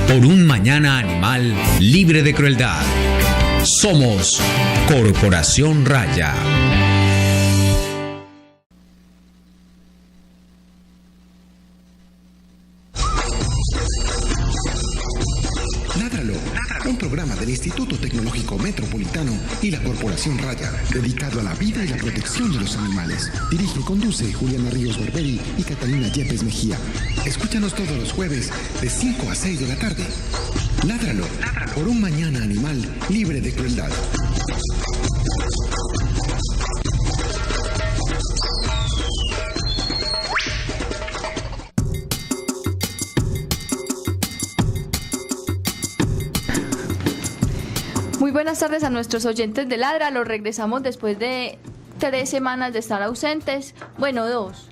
por un mañana animal libre de crueldad. Somos Corporación Raya. Ládralo, un programa del Instituto Tecnológico Metropolitano y la Corporación Raya, dedicado a la vida y la protección de los animales. Dirige y conduce Juliana Ríos Barberi y Catalina Yepes Mejía. Escúchanos todos los jueves de 5 a 6 de la tarde. Ládralo, por un mañana animal libre de crueldad. Muy buenas tardes a nuestros oyentes de Ládralo. Regresamos después de 3 semanas de estar ausentes. Bueno, 2.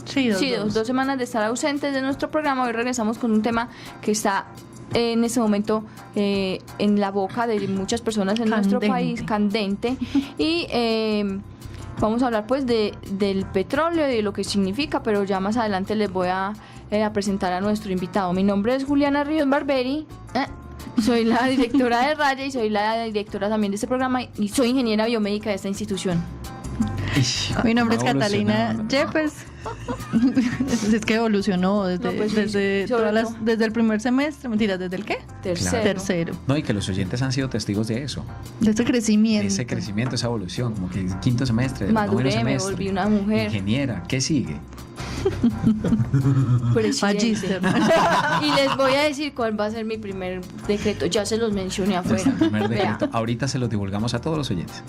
Sí, dos semanas de estar ausentes de nuestro programa. Hoy regresamos con un tema que está en este momento en la boca de muchas personas en nuestro país, candente. Y vamos a hablar pues del petróleo y de lo que significa, pero ya más adelante les voy a presentar a nuestro invitado. Mi nombre es Juliana Ríos Barberi. Soy la directora de Raya y soy la directora también de este programa y soy ingeniera biomédica de esta institución. Mi nombre es Catalina Yepes. Es que evolucionó desde el primer semestre. Mentiras, ¿desde el qué? Tercero. No, y que los oyentes han sido testigos de eso. De ese crecimiento. De ese crecimiento, esa evolución. Como que el quinto semestre, maduré, semestre, me volví una mujer. Ingeniera, ¿qué sigue? Magíster. Y les voy a decir cuál va a ser mi primer decreto. Ya se los mencioné afuera. Primer decreto. Ahorita se los divulgamos a todos los oyentes.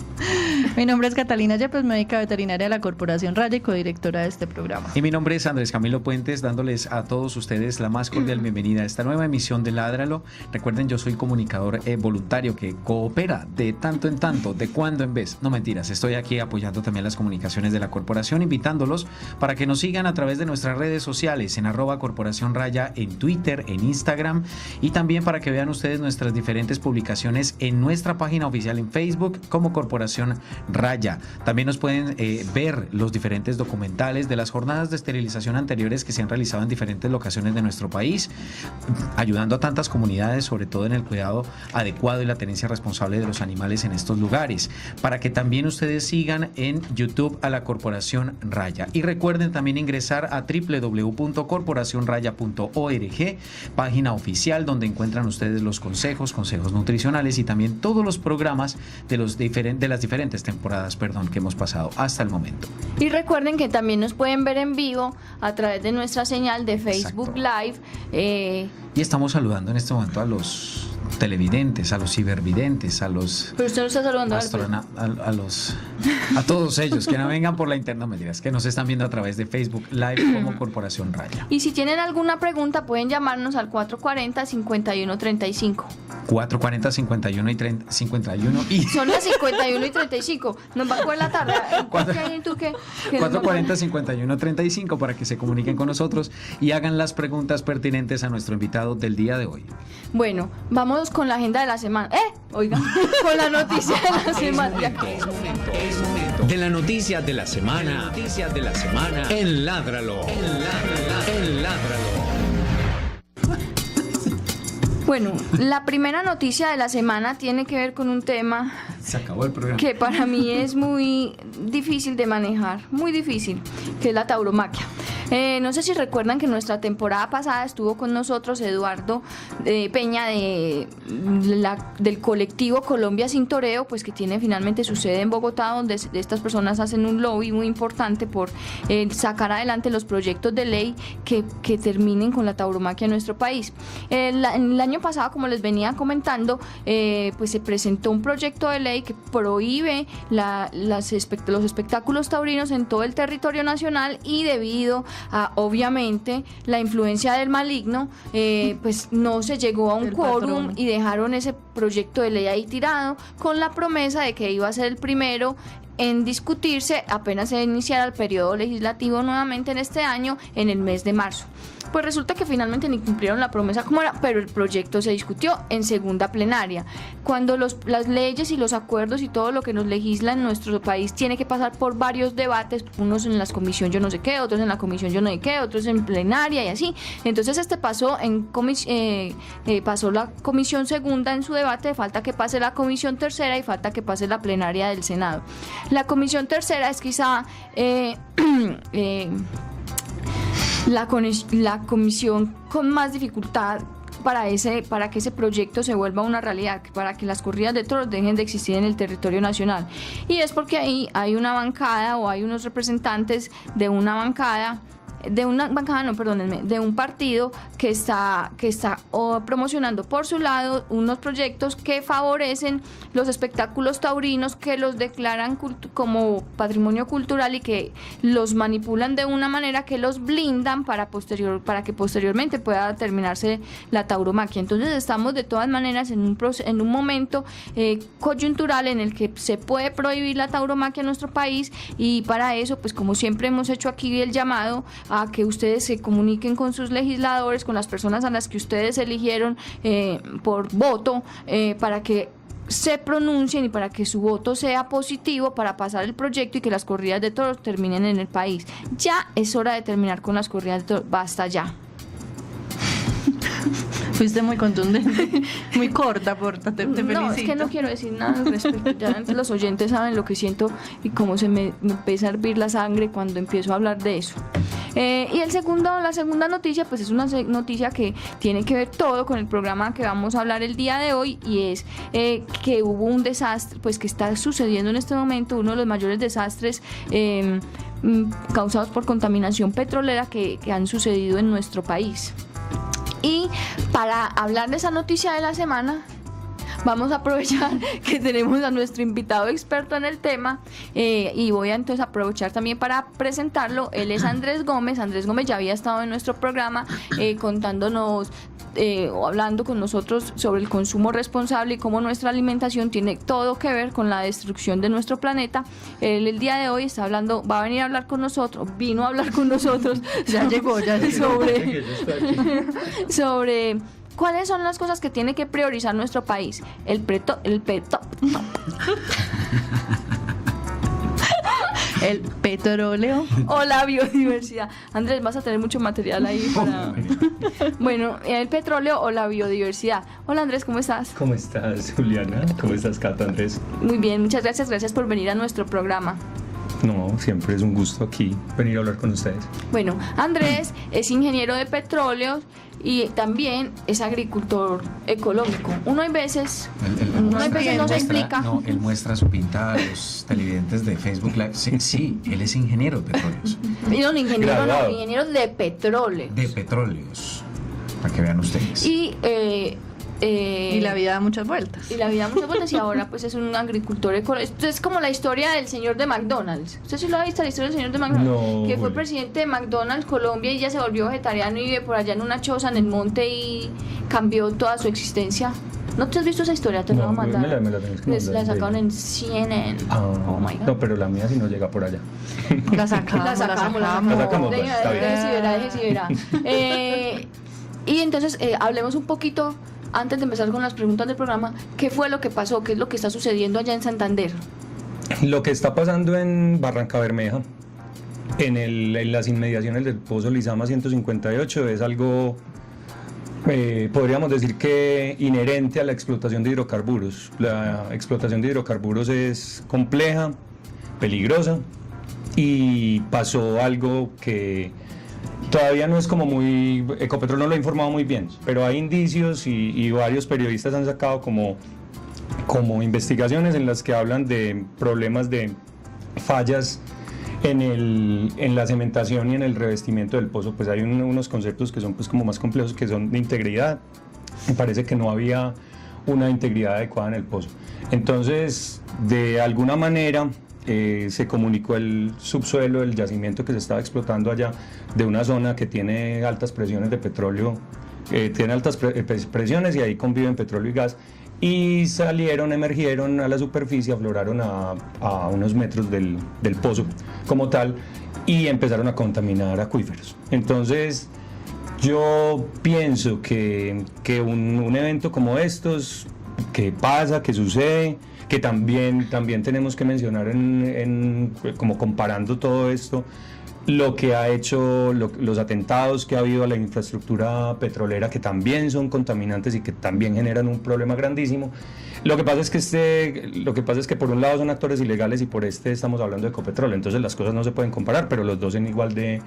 Mi nombre es Catalina Yepes, médica veterinaria de la Corporación Raya y codirectora de este programa. Y mi nombre es Andrés Camilo Puentes, dándoles a todos ustedes la más cordial bienvenida a esta nueva emisión de Ládralo. Recuerden, yo soy comunicador voluntario que coopera de tanto en tanto, de cuando en vez. No mentiras, estoy aquí apoyando también las comunicaciones de la corporación, invitándolos para que nos sigan a través de nuestras redes sociales en @Corporación Raya, en Twitter, en Instagram, y también para que vean ustedes nuestras diferentes publicaciones en nuestra página oficial en Facebook como Corporación Raya. También nos pueden ver los diferentes documentales de las jornadas de esterilización anteriores que se han realizado en diferentes locaciones de nuestro país, ayudando a tantas comunidades, sobre todo en el cuidado adecuado y la tenencia responsable de los animales en estos lugares, para que también ustedes sigan en YouTube a la Corporación Raya. Y recuerden también ingresar a www.corporacionraya.org, página oficial donde encuentran ustedes los consejos nutricionales y también todos los programas de las diferentes temporadas que hemos pasado hasta el momento. Y recuerden que también nos pueden ver en vivo a través de nuestra señal de Facebook Live. Y estamos saludando en este momento a los televidentes, a los cibervidentes, a los... Pero usted no está saludando a todos ellos, que no vengan por la internet, mentiras, que nos están viendo a través de Facebook Live como Corporación Raya. Y si tienen alguna pregunta pueden llamarnos al 440-5135. 440-51 y... Son las 51 y 35. Nos va a coger la tarde. 440-5135 para que se comuniquen con nosotros y hagan las preguntas pertinentes a nuestro invitado del día de hoy. Bueno, vamos con la agenda de la semana. Oigan, con la noticia de la semana. Es momento de la noticia de la semana. En Ládralo. Bueno, la primera noticia de la semana tiene que ver con un tema Se acabó el programa. que para mí es muy difícil de manejar, muy difícil, que es la tauromaquia. No sé si recuerdan que en nuestra temporada pasada estuvo con nosotros Eduardo Peña del colectivo Colombia Sin Toreo, pues que tiene finalmente su sede en Bogotá, donde estas personas hacen un lobby muy importante por sacar adelante los proyectos de ley que terminen con la tauromaquia en nuestro país. El año pasado, como les venía comentando, pues se presentó un proyecto de ley que prohíbe los espectáculos taurinos en todo el territorio nacional, y debido a, obviamente, la influencia del maligno, pues no se llegó a un quórum y dejaron ese proyecto de ley ahí tirado con la promesa de que iba a ser el primero en discutirse apenas se iniciara el periodo legislativo nuevamente en este año, en el mes de marzo. Pues resulta que finalmente ni cumplieron la promesa como era, pero el proyecto se discutió en segunda plenaria. Cuando las leyes y los acuerdos y todo lo que nos legisla en nuestro país tiene que pasar por varios debates, unos en la comisión yo no sé qué, otros en la comisión yo no sé qué, otros en plenaria y así. Entonces pasó pasó la comisión segunda en su debate, falta que pase la comisión tercera y falta que pase la plenaria del Senado. La comisión tercera es quizá la comisión con más dificultad para que ese proyecto se vuelva una realidad, para que las corridas de toros dejen de existir en el territorio nacional. Y es porque ahí hay una bancada o hay unos representantes de un partido que está promocionando por su lado unos proyectos que favorecen los espectáculos taurinos, que los declaran como patrimonio cultural y que los manipulan de una manera que los blindan para que posteriormente pueda terminarse la tauromaquia. Entonces estamos de todas maneras en un momento coyuntural en el que se puede prohibir la tauromaquia en nuestro país, y para eso, pues como siempre hemos hecho aquí el llamado a que ustedes se comuniquen con sus legisladores, con las personas a las que ustedes eligieron por voto, para que se pronuncien y para que su voto sea positivo para pasar el proyecto y que las corridas de toros terminen en el país. Ya es hora de terminar con las corridas de toros, basta ya. Fuiste muy contundente, muy corta, te felicito. No, es que no quiero decir nada al respecto. Ya los oyentes saben lo que siento y cómo se me empieza a hervir la sangre cuando empiezo a hablar de eso. Y la segunda noticia, pues es una noticia que tiene que ver todo con el programa que vamos a hablar el día de hoy, y es que hubo un desastre, pues que está sucediendo en este momento, uno de los mayores desastres causados por contaminación petrolera que han sucedido en nuestro país. Y para hablar de esa noticia de la semana, vamos a aprovechar que tenemos a nuestro invitado experto en el tema, y voy a entonces aprovechar también para presentarlo. Él es Andrés Gómez. Andrés Gómez ya había estado en nuestro programa contándonos o hablando con nosotros sobre el consumo responsable y cómo nuestra alimentación tiene todo que ver con la destrucción de nuestro planeta. Él el día de hoy va a venir a hablar con nosotros, vino a hablar con nosotros, ya llegó sobre ¿cuáles son las cosas que tiene que priorizar nuestro país? El petróleo o la biodiversidad. Andrés, vas a tener mucho material ahí para... Bueno, el petróleo o la biodiversidad. Hola Andrés, ¿cómo estás? ¿Cómo estás, Juliana? ¿Cómo estás, Cata, Andrés? Muy bien, muchas gracias por venir a nuestro programa. No, siempre es un gusto aquí venir a hablar con ustedes. Bueno, Andrés es ingeniero de petróleos y también es agricultor ecológico. Uno hay veces no se explica. No, él muestra su pinta a los televidentes de Facebook Live. Sí, él es ingeniero de petróleos. Ingeniero de petróleo. De petróleos, para que vean ustedes. Y la vida da muchas vueltas. Y ahora pues es un agricultor ecológico. Esto es como la historia del señor de McDonald's. ¿Usted sí lo ha visto, la historia del señor de McDonald's? No, que fue presidente de McDonald's Colombia y ya se volvió vegetariano y vive por allá en una choza en el monte y cambió toda su existencia. ¿No te has visto esa historia? Te la voy a mandar. Me la tenés que mandar. La sacaron en CNN. Oh my God. No, pero la mía sí no llega por allá. La sacamos. Deje si verá. Y entonces hablemos un poquito, antes de empezar con las preguntas del programa, ¿qué fue lo que pasó? ¿Qué es lo que está sucediendo allá en Santander? Lo que está pasando en Barranca Bermeja, en las inmediaciones del Pozo Lizama 158, es algo, podríamos decir que inherente a la explotación de hidrocarburos. La explotación de hidrocarburos es compleja, peligrosa, y pasó algo que todavía no es como muy... Ecopetrol no lo ha informado muy bien, pero hay indicios y varios periodistas han sacado como investigaciones en las que hablan de problemas de fallas en la cementación y en el revestimiento del pozo. Pues hay unos conceptos que son pues como más complejos, que son de integridad. Me parece que no había una integridad adecuada en el pozo. Entonces, de alguna manera... se comunicó el subsuelo del yacimiento que se estaba explotando allá, de una zona que tiene altas presiones de petróleo, tiene altas presiones y ahí conviven petróleo y gas, y emergieron a la superficie, afloraron a unos metros del pozo como tal y empezaron a contaminar acuíferos. Entonces, Yo pienso que un evento como estos, que pasa, que sucede, que también tenemos que mencionar como comparando todo esto, lo que ha hecho los atentados que ha habido a la infraestructura petrolera, que también son contaminantes y que también generan un problema grandísimo. Lo que pasa es que por un lado son actores ilegales y por estamos hablando de Ecopetrol, entonces las cosas no se pueden comparar, pero los dos son igual de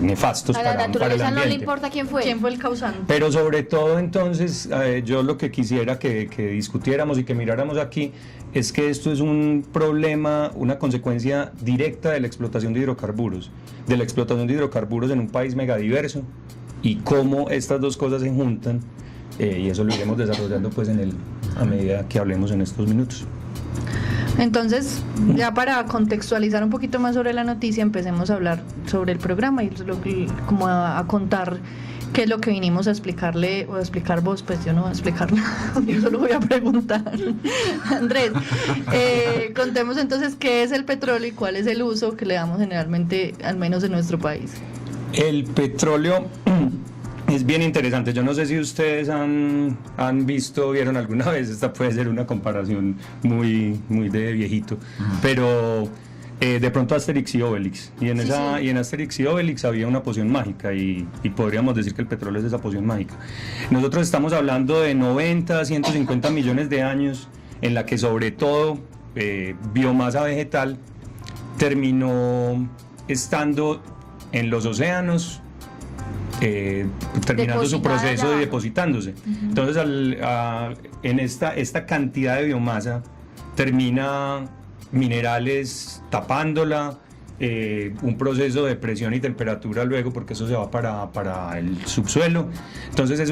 nefastos para el ambiente. A la naturaleza no le importa quién fue el causante. Pero sobre todo entonces, yo lo que quisiera que discutiéramos y que miráramos aquí es que esto es un problema, una consecuencia directa de la explotación de hidrocarburos, en un país megadiverso, y cómo estas dos cosas se juntan, y eso lo iremos desarrollando pues a medida que hablemos en estos minutos. Entonces, ya para contextualizar un poquito más sobre la noticia, empecemos a hablar sobre el programa y como a contar qué es lo que vinimos a explicarle, o a explicar vos, pues yo no voy a explicar nada, yo solo voy a preguntar. Andrés, contemos entonces qué es el petróleo y cuál es el uso que le damos generalmente, al menos en nuestro país. El petróleo es bien interesante. Yo no sé si ustedes vieron alguna vez, esta puede ser una comparación muy de viejito, pero de pronto Asterix y Obelix, y en Asterix y Obelix había una poción mágica, y podríamos decir que el petróleo es esa poción mágica. Nosotros estamos hablando de 90 a 150 millones de años en la que sobre todo biomasa vegetal terminó estando en los océanos, terminando su proceso y depositándose. Entonces en esta cantidad de biomasa termina minerales tapándola, un proceso de presión y temperatura luego, porque eso se va para el subsuelo. Entonces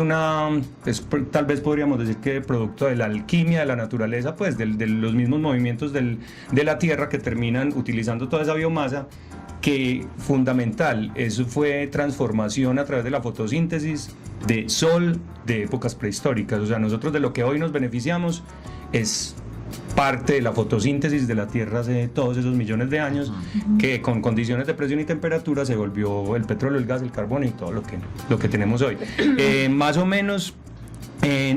tal vez podríamos decir que producto de la alquimia de la naturaleza, pues de los mismos movimientos de la tierra, que terminan utilizando toda esa biomasa, que fundamental, eso fue transformación a través de la fotosíntesis de sol de épocas prehistóricas. O sea, nosotros de lo que hoy nos beneficiamos es parte de la fotosíntesis de la Tierra hace todos esos millones de años, que con condiciones de presión y temperatura se volvió el petróleo, el gas, el carbón y todo lo que tenemos hoy. Más o menos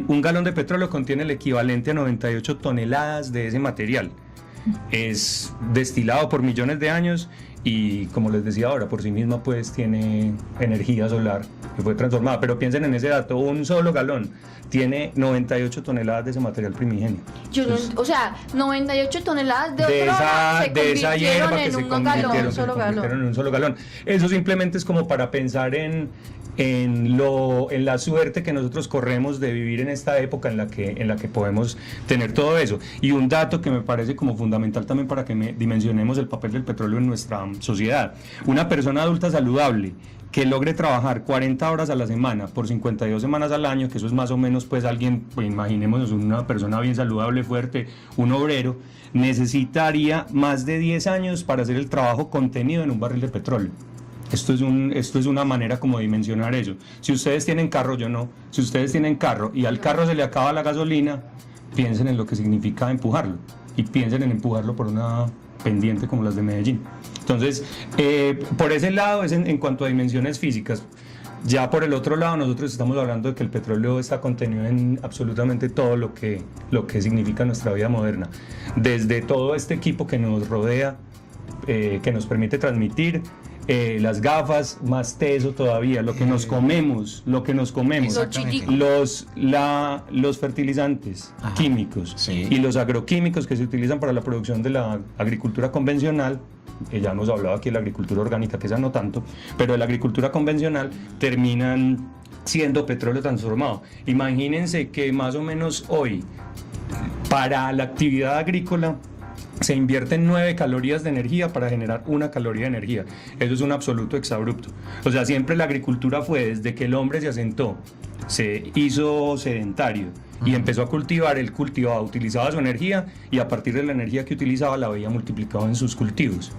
un galón de petróleo contiene el equivalente a 98 toneladas de ese material. Es destilado por millones de años y, como les decía ahora, por sí misma pues tiene energía solar que fue transformada. Pero piensen en ese dato, un solo galón tiene 98 toneladas de ese material primigenio. O sea, 98 toneladas de esa hierba en un solo galón. Eso simplemente es como para pensar en la suerte que nosotros corremos de vivir en esta época en la que podemos tener todo eso. Y un dato que me parece como fundamental también para que dimensionemos el papel del petróleo en nuestra sociedad: una persona adulta saludable que logre trabajar 40 horas a la semana por 52 semanas al año, que eso es más o menos pues alguien, pues imaginémonos una persona bien saludable, fuerte, un obrero, necesitaría más de 10 años para hacer el trabajo contenido en un barril de petróleo. Esto es una manera como de dimensionar eso. Si ustedes tienen carro, yo no. Si ustedes tienen carro y al carro se le acaba la gasolina, piensen en lo que significa empujarlo, y piensen en empujarlo por una pendiente como las de Medellín. Entonces, por ese lado es en cuanto a dimensiones físicas. Ya por el otro lado, nosotros estamos hablando de que el petróleo está contenido en absolutamente todo lo que significa nuestra vida moderna. Desde todo este equipo que nos rodea, que nos permite transmitir, las gafas, más teso todavía, lo que nos comemos, los fertilizantes químicos y los agroquímicos que se utilizan para la producción de la agricultura convencional. Ya hemos hablado aquí de la agricultura orgánica, que esa no tanto, pero de la agricultura convencional, terminan siendo petróleo transformado. Imagínense que más o menos hoy, para la actividad agrícola, se invierten 9 calorías de energía para generar 1 caloría de energía. Eso es un absoluto exabrupto. O sea, siempre la agricultura fue, desde que el hombre se asentó, se hizo sedentario y empezó a cultivar, él cultivaba, utilizaba su energía, y a partir de la energía que utilizaba la veía multiplicada en sus cultivos.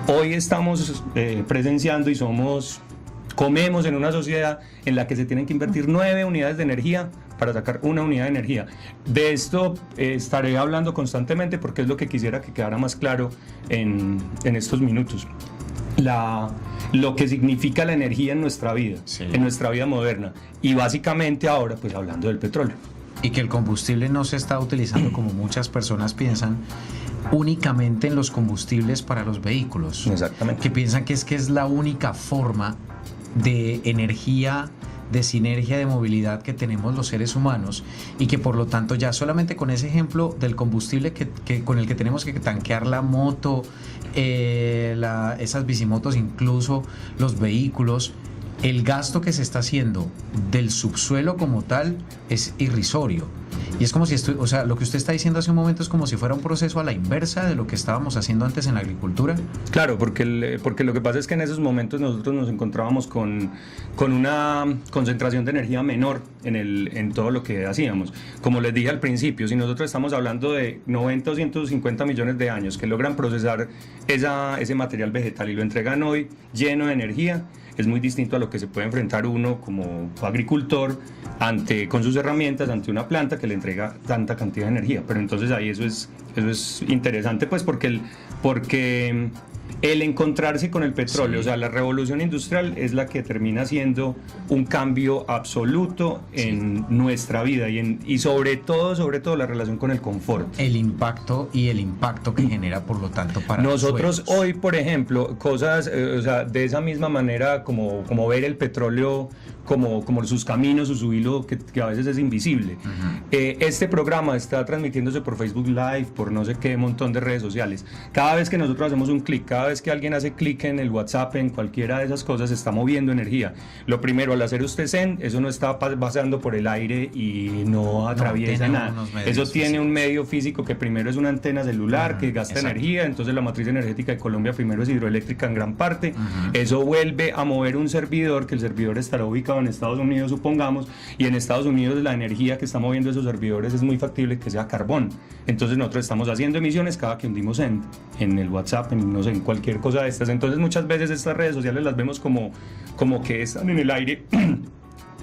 Hoy estamos presenciando y comemos en una sociedad en la que se tienen que invertir 9 unidades de energía para sacar 1 unidad de energía. De esto estaré hablando constantemente, porque es lo que quisiera que quedara más claro en estos minutos. lo que significa la energía en nuestra vida, en nuestra vida moderna. Y básicamente ahora, pues hablando del petróleo. Y que el combustible no se está utilizando, como muchas personas piensan, únicamente en los combustibles para los vehículos. Exactamente. Que piensan que es la única forma de energía, de sinergia, de movilidad que tenemos los seres humanos, y que por lo tanto ya solamente con ese ejemplo del combustible con el que tenemos que tanquear la moto, esas bicimotos, incluso los vehículos, el gasto que se está haciendo del subsuelo como tal es irrisorio. Y es como si o sea, lo que usted está diciendo hace un momento es como si fuera un proceso a la inversa de lo que estábamos haciendo antes en la agricultura. Claro, porque lo que pasa es que en esos momentos nosotros nos encontrábamos con una concentración de energía menor en todo lo que hacíamos. Como les dije al principio, si nosotros estamos hablando de 90 o 150 millones de años que logran procesar ese material vegetal y lo entregan hoy lleno de energía, es muy distinto a lo que se puede enfrentar uno como agricultor con sus herramientas ante una planta que le entrega tanta cantidad de energía. Pero entonces ahí eso es interesante, pues porque el encontrarse con el petróleo, sí, o sea, la revolución industrial es la que termina siendo un cambio absoluto en nuestra vida y sobre todo la relación con el confort. El impacto que genera, por lo tanto, para nosotros hoy, por ejemplo, cosas, o sea, de esa misma manera como ver el petróleo como sus caminos, su hilo que a veces es invisible. Uh-huh. Este programa está transmitiéndose por Facebook Live, por no sé qué montón de redes sociales. Cada vez que nosotros hacemos un clic, cada vez que alguien hace clic en el WhatsApp, en cualquiera de esas cosas, está moviendo energía. Lo primero, al hacer usted send, eso no está pasando por el aire y no atraviesa nada. Eso tiene un medio físico que primero es una antena celular que gasta energía, entonces la matriz energética de Colombia primero es hidroeléctrica en gran parte. Eso vuelve a mover un servidor, que el servidor estará ubicado en Estados Unidos, supongamos, y en Estados Unidos la energía que está moviendo esos servidores es muy factible que sea carbón. Entonces nosotros estamos haciendo emisiones cada que hundimos en el WhatsApp, en cualquier cosa de estas. Entonces muchas veces estas redes sociales las vemos como que están en el aire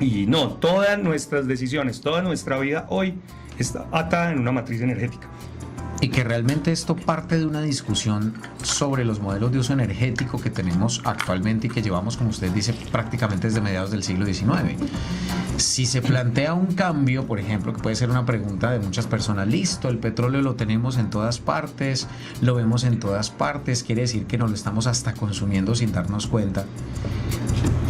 y no, todas nuestras decisiones, toda nuestra vida hoy está atada en una matriz energética. Y que realmente esto parte de una discusión sobre los modelos de uso energético que tenemos actualmente y que llevamos, como usted dice, prácticamente desde mediados del siglo XIX. Si se plantea un cambio, por ejemplo, que puede ser una pregunta de muchas personas, listo, el petróleo lo tenemos en todas partes, lo vemos en todas partes, quiere decir que nos lo estamos hasta consumiendo sin darnos cuenta.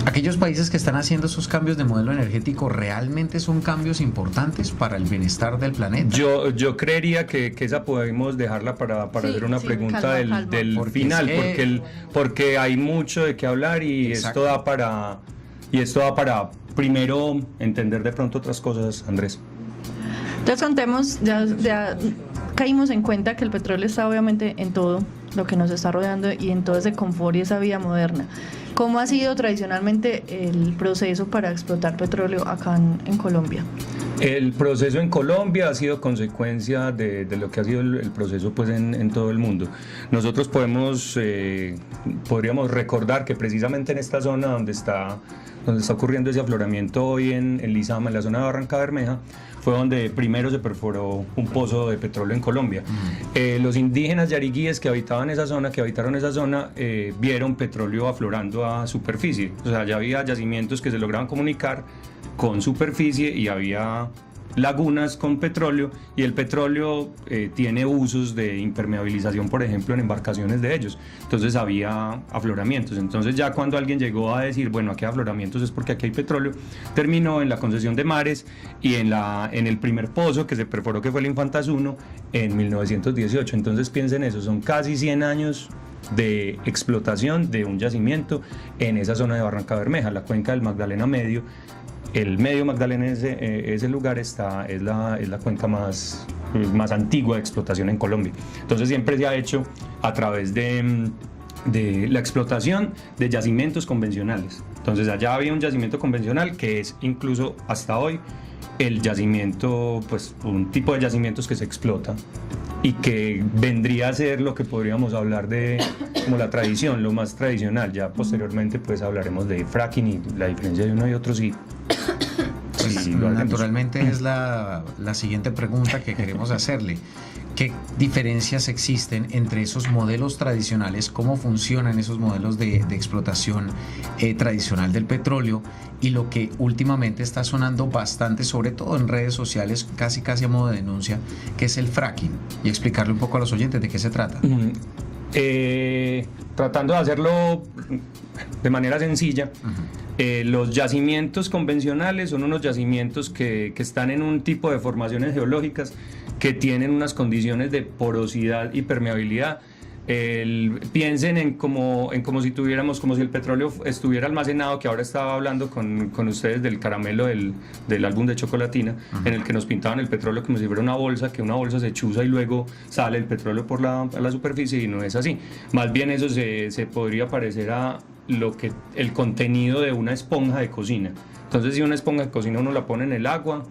¿Aquellos países que están haciendo esos cambios de modelo energético realmente son cambios importantes para el bienestar del planeta? Yo creería que esa podemos dejarla para hacer una pregunta del final, porque hay mucho de qué hablar y esto da para primero entender de pronto otras cosas, Andrés. Entonces contemos, ya caímos en cuenta que el petróleo está obviamente en todo lo que nos está rodeando y en todo ese confort y esa vida moderna. ¿Cómo ha sido tradicionalmente el proceso para explotar petróleo acá en Colombia? El proceso en Colombia ha sido consecuencia de lo que ha sido el proceso pues en todo el mundo. Nosotros podríamos recordar que precisamente en esta zona donde está ocurriendo ese afloramiento hoy en Lizama, en la zona de Barranca Bermeja, fue donde primero se perforó un pozo de petróleo en Colombia. Los indígenas yariguíes que habitaron esa zona, vieron petróleo aflorando a superficie. O sea, ya había yacimientos que se lograban comunicar con superficie y había lagunas con petróleo, y el petróleo tiene usos de impermeabilización, por ejemplo, en embarcaciones de ellos. Entonces había afloramientos. Entonces ya cuando alguien llegó a decir, bueno, aquí hay afloramientos es porque aquí hay petróleo, terminó en la concesión de mares y en el primer pozo que se perforó, que fue el Infantas 1, en 1918. Entonces piensen eso, son casi 100 años de explotación de un yacimiento en esa zona de Barranca Bermeja, la cuenca del Magdalena Medio. El medio Magdalena, ese lugar es la cuenca más antigua de explotación en Colombia. Entonces siempre se ha hecho a través de la explotación de yacimientos convencionales. Entonces allá había un yacimiento convencional que es incluso hasta hoy el yacimiento, pues un tipo de yacimientos que se explota y que vendría a ser lo que podríamos hablar de como la tradición, lo más tradicional. Ya posteriormente pues hablaremos de fracking y la diferencia de uno y otro sí Pues, naturalmente es la siguiente pregunta que queremos hacerle. ¿Qué diferencias existen entre esos modelos tradicionales, cómo funcionan esos modelos de explotación tradicional del petróleo y lo que últimamente está sonando bastante, sobre todo en redes sociales, casi a modo de denuncia, que es el fracking? Y explicarle un poco a los oyentes de qué se trata. Tratando de hacerlo de manera sencilla, los yacimientos convencionales son unos yacimientos que están en un tipo de formaciones geológicas que tienen unas condiciones de porosidad y permeabilidad. Piensen en como si tuviéramos, como si el petróleo estuviera almacenado, que ahora estaba hablando con ustedes del caramelo del álbum de Chocolatina, en el que nos pintaban el petróleo como si fuera una bolsa, que una bolsa se chuza y luego sale el petróleo a la superficie, y no es así. Más bien eso se podría parecer a el contenido de una esponja de cocina. Entonces, si una esponja de cocina uno la pone en el agua,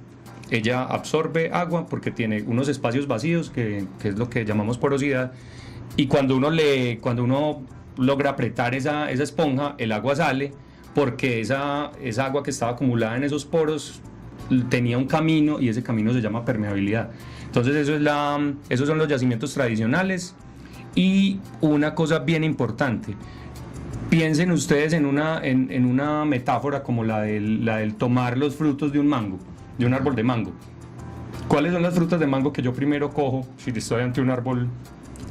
ella absorbe agua porque tiene unos espacios vacíos, que es lo que llamamos porosidad, y cuando uno logra apretar esa esponja, el agua sale, porque esa agua que estaba acumulada en esos poros tenía un camino, y ese camino se llama permeabilidad. Entonces esos son los yacimientos tradicionales. Y una cosa bien importante: piensen ustedes en una metáfora como la del tomar los frutos de un mango, de un árbol de mango. ¿Cuáles son las frutas de mango que yo primero cojo si estoy ante un árbol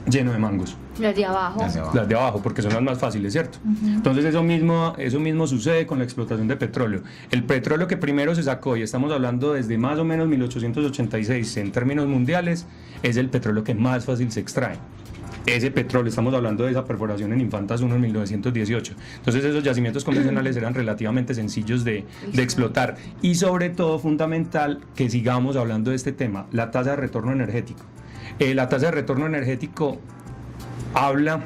lleno de mangos? Las de abajo. Las de abajo, porque son las más fáciles, ¿cierto? Entonces eso mismo sucede con la explotación de petróleo. El petróleo que primero se sacó, y estamos hablando desde más o menos 1886 en términos mundiales, es el petróleo que más fácil se extrae. Ese petróleo, estamos hablando de esa perforación en Infantas 1 en 1918. Entonces esos yacimientos convencionales eran relativamente sencillos de explotar. Y sobre todo, fundamental que sigamos hablando de este tema, la tasa de retorno energético. La tasa de retorno energético habla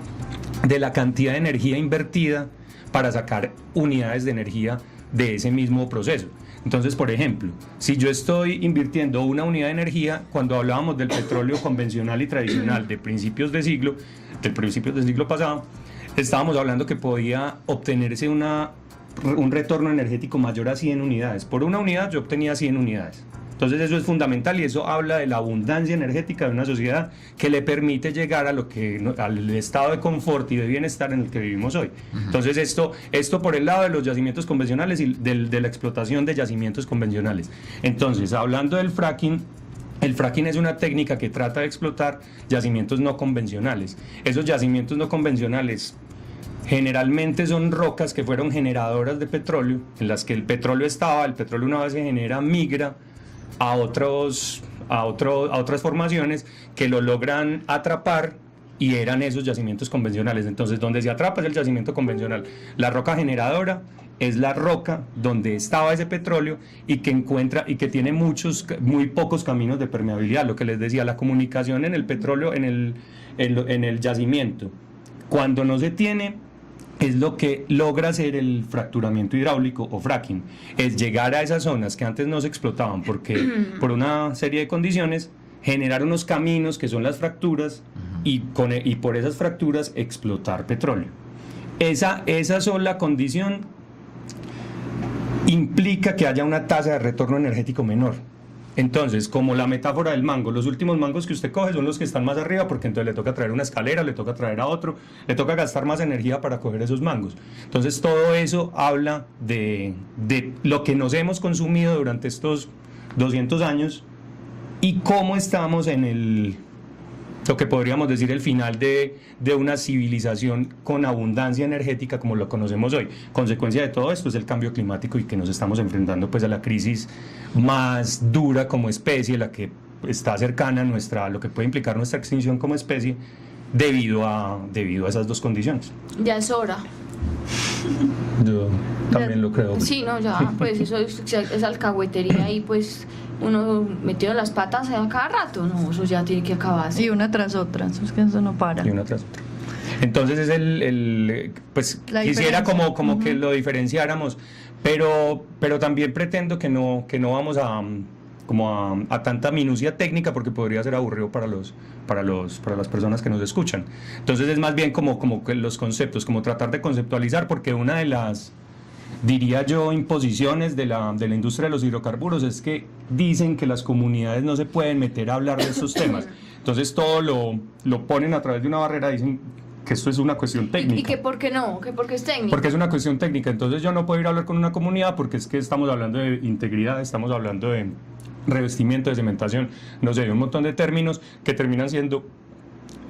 de la cantidad de energía invertida para sacar unidades de energía de ese mismo proceso. Entonces, por ejemplo, si yo estoy invirtiendo una unidad de energía, cuando hablábamos del petróleo convencional y tradicional de principios del siglo pasado, estábamos hablando que podía obtenerse un retorno energético mayor a 100 unidades. Por una unidad yo obtenía 100 unidades. Entonces eso es fundamental, y eso habla de la abundancia energética de una sociedad que le permite llegar al estado de confort y de bienestar en el que vivimos hoy. Entonces esto por el lado de los yacimientos convencionales y de la explotación de yacimientos convencionales. Entonces, hablando del fracking, el fracking es una técnica que trata de explotar yacimientos no convencionales. Esos yacimientos no convencionales generalmente son rocas que fueron generadoras de petróleo, en las que el petróleo una vez se genera, migra a otras formaciones que lo logran atrapar, y eran esos yacimientos convencionales. Entonces, donde se atrapa es el yacimiento convencional. La roca generadora es la roca donde estaba ese petróleo y que tiene muy pocos caminos de permeabilidad. Lo que les decía, la comunicación en el petróleo, en el yacimiento, cuando no se tiene, es lo que logra hacer el fracturamiento hidráulico o fracking. Es llegar a esas zonas que antes no se explotaban porque por una serie de condiciones, generar unos caminos que son las fracturas, y por esas fracturas explotar petróleo. Esa sola condición implica que haya una tasa de retorno energético menor. Entonces, como la metáfora del mango, los últimos mangos que usted coge son los que están más arriba, porque entonces le toca traer una escalera, le toca traer a otro, le toca gastar más energía para coger esos mangos. Entonces, todo eso habla de lo que nos hemos consumido durante estos 200 años y cómo estamos en lo que podríamos decir el final de una civilización con abundancia energética como lo conocemos hoy. Consecuencia de todo esto es el cambio climático, y que nos estamos enfrentando pues a la crisis más dura como especie, la que está cercana a lo que puede implicar nuestra extinción como especie debido a esas dos condiciones. Ya es hora. Yo también lo creo. Sí, no, ya, pues eso es alcahuetería, y pues uno metido las patas a cada rato, no, eso ya tiene que acabarse. Y una tras otra, es que eso no para. Y una tras otra. Entonces es pues la quisiera diferencia. como que lo diferenciáramos, pero también pretendo que no vamos a tanta minucia técnica, porque podría ser aburrido para las personas que nos escuchan. Entonces es más bien como que los conceptos, como tratar de conceptualizar, porque una de las diría yo, imposiciones de la industria de los hidrocarburos es que dicen que las comunidades no se pueden meter a hablar de estos temas. Entonces todo lo ponen a través de una barrera, dicen que esto es una cuestión técnica. ¿Y que por qué no? ¿Que porque es técnico? Porque es una cuestión técnica. Entonces yo no puedo ir a hablar con una comunidad porque es que estamos hablando de integridad, estamos hablando de revestimiento, de cementación, no sé, un montón de términos que terminan siendo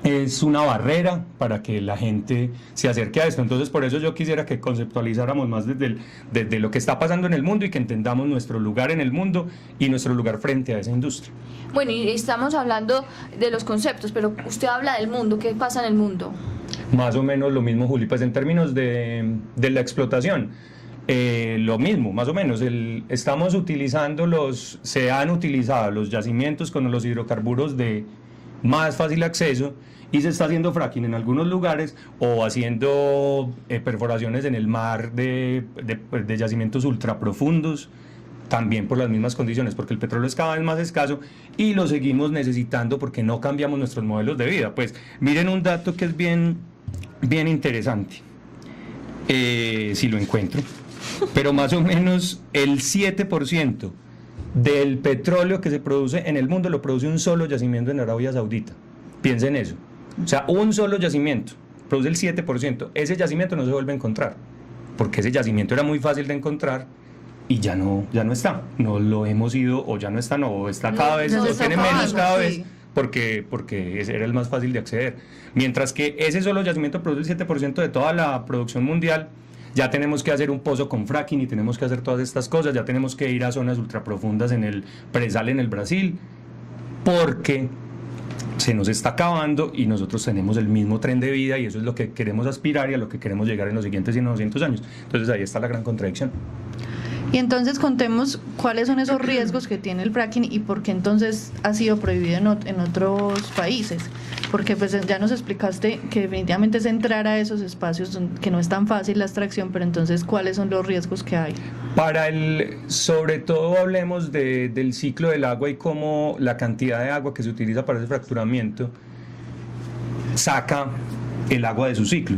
es una barrera para que la gente se acerque a esto. Entonces por eso yo quisiera que conceptualizáramos más desde lo que está pasando en el mundo y que entendamos nuestro lugar en el mundo y nuestro lugar frente a esa industria. Bueno, y estamos hablando de los conceptos, pero usted habla del mundo. ¿Qué pasa en el mundo? Más o menos lo mismo, Juli, pues en términos de la explotación, lo mismo, más o menos. Se han utilizado los yacimientos con los hidrocarburos de más fácil acceso y se está haciendo fracking en algunos lugares o haciendo perforaciones en el mar de yacimientos ultraprofundos, también por las mismas condiciones, porque el petróleo es cada vez más escaso y lo seguimos necesitando porque no cambiamos nuestros modelos de vida. Pues miren un dato que es bien interesante, si lo encuentro, pero más o menos el 7% del petróleo que se produce en el mundo lo produce un solo yacimiento en Arabia Saudita. Piensen eso. O sea, un solo yacimiento produce el 7%. Ese yacimiento no se vuelve a encontrar, porque ese yacimiento era muy fácil de encontrar y ya no está. No lo hemos ido, o ya no está, o está cada vez, o tiene menos cada vez, porque ese era el más fácil de acceder. Mientras que ese solo yacimiento produce el 7% de toda la producción mundial. Ya tenemos que hacer un pozo con fracking y tenemos que hacer todas estas cosas, ya tenemos que ir a zonas ultraprofundas en el presal en el Brasil, porque se nos está acabando y nosotros tenemos el mismo tren de vida y eso es lo que queremos aspirar y a lo que queremos llegar en los siguientes 100 o 200 años. Entonces ahí está la gran contradicción. Y entonces contemos cuáles son esos riesgos que tiene el fracking y por qué entonces ha sido prohibido en otros países. Porque pues ya nos explicaste que definitivamente es entrar a esos espacios que no es tan fácil la extracción, pero entonces ¿cuáles son los riesgos que hay? Sobre todo hablemos del ciclo del agua y cómo la cantidad de agua que se utiliza para ese fracturamiento saca el agua de su ciclo.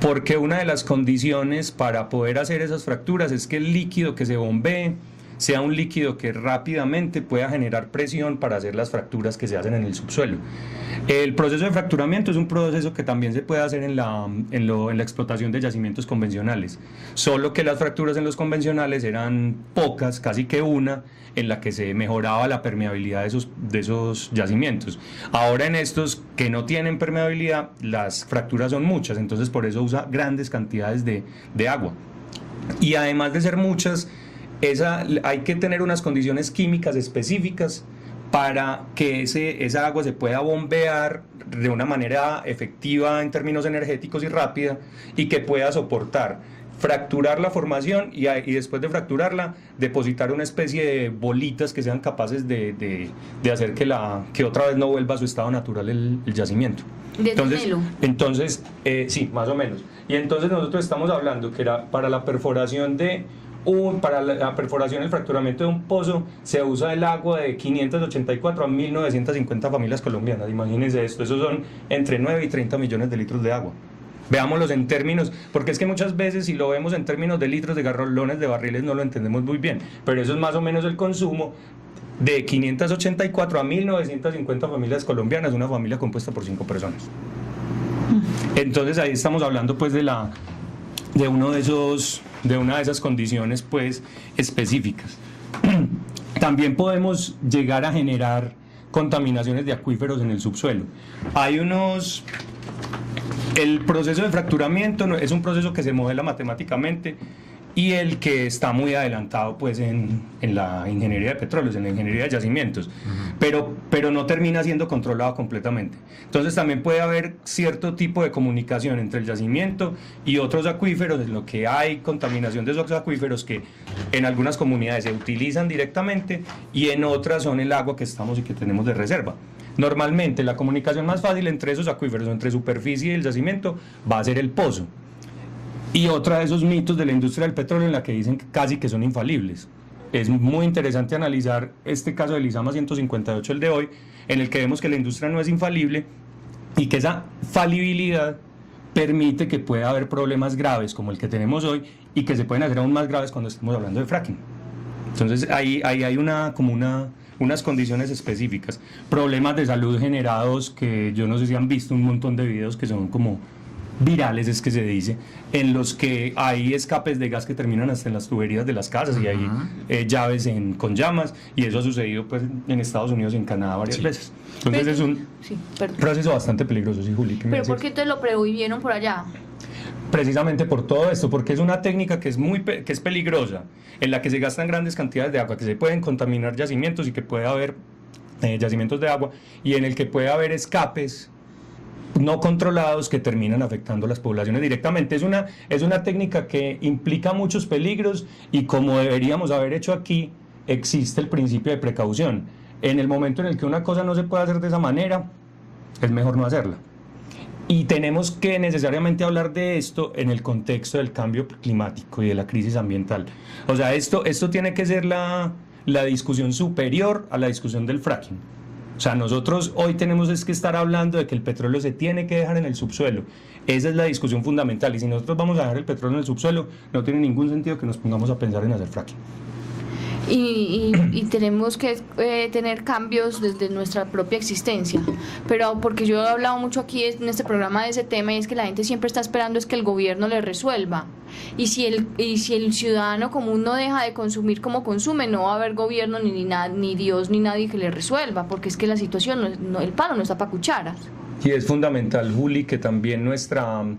Porque una de las condiciones para poder hacer esas fracturas es que el líquido que se bombee sea un líquido que rápidamente pueda generar presión para hacer las fracturas que se hacen en el subsuelo. El proceso de fracturamiento es un proceso que también se puede hacer en la explotación de yacimientos convencionales, solo que las fracturas en los convencionales eran pocas, casi que una, en la que se mejoraba la permeabilidad de esos yacimientos. Ahora en estos que no tienen permeabilidad, las fracturas son muchas, entonces por eso usa grandes cantidades de agua. Y además de ser muchas, hay que tener unas condiciones químicas específicas para que esa agua se pueda bombear de una manera efectiva en términos energéticos y rápida y que pueda soportar fracturar la formación y después de fracturarla depositar una especie de bolitas que sean capaces de hacer que otra vez no vuelva a su estado natural el yacimiento. Entonces sí, más o menos. Y entonces nosotros estamos hablando que era para la perforación el fracturamiento de un pozo se usa el agua de 584 a 1950 familias colombianas. Imagínense esto, esos son entre 9 y 30 millones de litros de agua. Veámoslos en términos, porque es que muchas veces si lo vemos en términos de litros, de galones, de barriles, no lo entendemos muy bien, pero eso es más o menos el consumo de 584 a 1950 familias colombianas, una familia compuesta por 5 personas. Entonces ahí estamos hablando pues de una de esas condiciones pues específicas. También podemos llegar a generar contaminaciones de acuíferos en el subsuelo. El proceso de fracturamiento es un proceso que se modela matemáticamente y el que está muy adelantado pues en la ingeniería de petróleos, en la ingeniería de yacimientos, pero no termina siendo controlado completamente. Entonces también puede haber cierto tipo de comunicación entre el yacimiento y otros acuíferos, en lo que hay contaminación de esos acuíferos que en algunas comunidades se utilizan directamente y en otras son el agua que estamos y que tenemos de reserva. Normalmente la comunicación más fácil entre esos acuíferos, entre superficie y el yacimiento, va a ser el pozo. Y otra de esos mitos de la industria del petróleo en la que dicen casi que son infalibles. Es muy interesante analizar este caso del Lizama 158, el de hoy, en el que vemos que la industria no es infalible y que esa falibilidad permite que pueda haber problemas graves como el que tenemos hoy y que se pueden hacer aún más graves cuando estemos hablando de fracking. Entonces ahí hay unas condiciones específicas, problemas de salud generados que yo no sé si han visto un montón de videos que son como virales, es que se dice, en los que hay escapes de gas que terminan hasta en las tuberías de las casas y hay llaves con llamas, y eso ha sucedido pues en Estados Unidos y en Canadá varias veces. Entonces es un proceso bastante peligroso, sí, Juli. ¿Pero por qué entonces lo prohibieron por allá? Precisamente por todo esto, porque es una técnica que es peligrosa, en la que se gastan grandes cantidades de agua, que se pueden contaminar yacimientos y que puede haber yacimientos de agua, y en el que puede haber escapes no controlados que terminan afectando a las poblaciones directamente. Es una técnica que implica muchos peligros, y como deberíamos haber hecho aquí, existe el principio de precaución. En el momento en el que una cosa no se puede hacer de esa manera, es mejor no hacerla. Y tenemos que necesariamente hablar de esto en el contexto del cambio climático y de la crisis ambiental. O sea, esto tiene que ser la discusión superior a la discusión del fracking. O sea, nosotros hoy tenemos que estar hablando de que el petróleo se tiene que dejar en el subsuelo. Esa es la discusión fundamental. Y si nosotros vamos a dejar el petróleo en el subsuelo, no tiene ningún sentido que nos pongamos a pensar en hacer fracking. Y tenemos que tener cambios desde nuestra propia existencia, pero porque yo he hablado mucho aquí en este programa de ese tema, y es que la gente siempre está esperando es que el gobierno le resuelva, y si el ciudadano común no deja de consumir como consume, no va a haber gobierno ni Dios ni nadie que le resuelva, porque es que la situación, el palo no está para cucharas. Y es fundamental, Juli, que también nuestra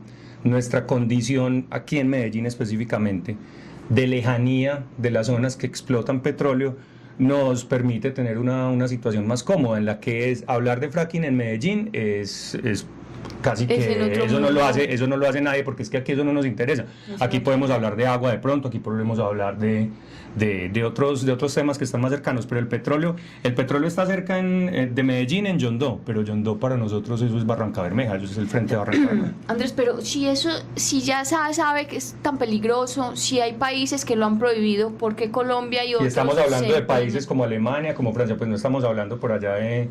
condición aquí en Medellín específicamente, de lejanía de las zonas que explotan petróleo, nos permite tener una situación más cómoda, en la que hablar de fracking en Medellín es casi que eso no lo hace nadie, porque es que aquí eso no nos interesa. Aquí podemos hablar de agua de pronto, aquí podemos hablar de otros temas que están más cercanos, pero el petróleo está cerca de Medellín, en Yondó, pero Yondó para nosotros eso es Barranca Bermeja, eso es el frente de Barranca Bermeja. Andrés, pero si ya sabe que es tan peligroso, si hay países que lo han prohibido, ¿por qué Colombia y otros? Y estamos hablando de países como Alemania, como Francia, pues no estamos hablando por allá de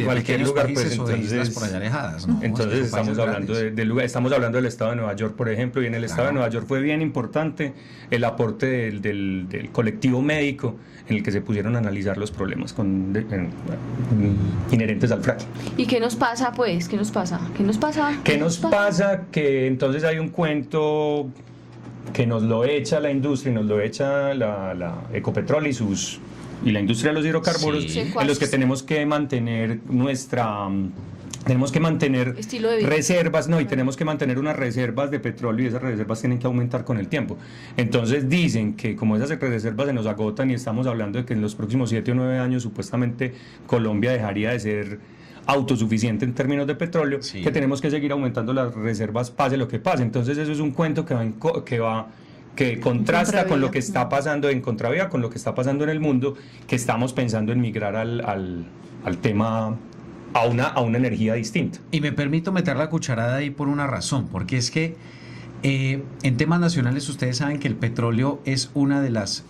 cualquier lugar, pues entonces por allá alejadas, ¿no? Entonces estamos hablando del estado de Nueva York, por ejemplo, y en el estado de Nueva York fue bien importante el aporte del colectivo médico, en el que se pusieron a analizar los problemas inherentes al fracking. ¿Y qué nos pasa, pues? ¿Qué nos pasa? Que entonces hay un cuento que nos lo echa la industria, nos lo echa la Ecopetrol y la industria de los hidrocarburos, en los que tenemos que mantener reservas, y tenemos que mantener unas reservas de petróleo, y esas reservas tienen que aumentar con el tiempo. Entonces dicen que como esas reservas se nos agotan, y estamos hablando de que en los próximos 7 o 9 años supuestamente Colombia dejaría de ser autosuficiente en términos de petróleo, que tenemos que seguir aumentando las reservas pase lo que pase. Entonces eso es un cuento que contrasta con lo que está pasando en contravía, con lo que está pasando en el mundo, que estamos pensando en migrar al tema a una energía distinta. Y me permito meter la cucharada ahí por una razón, porque es que en temas nacionales ustedes saben que el petróleo es una de las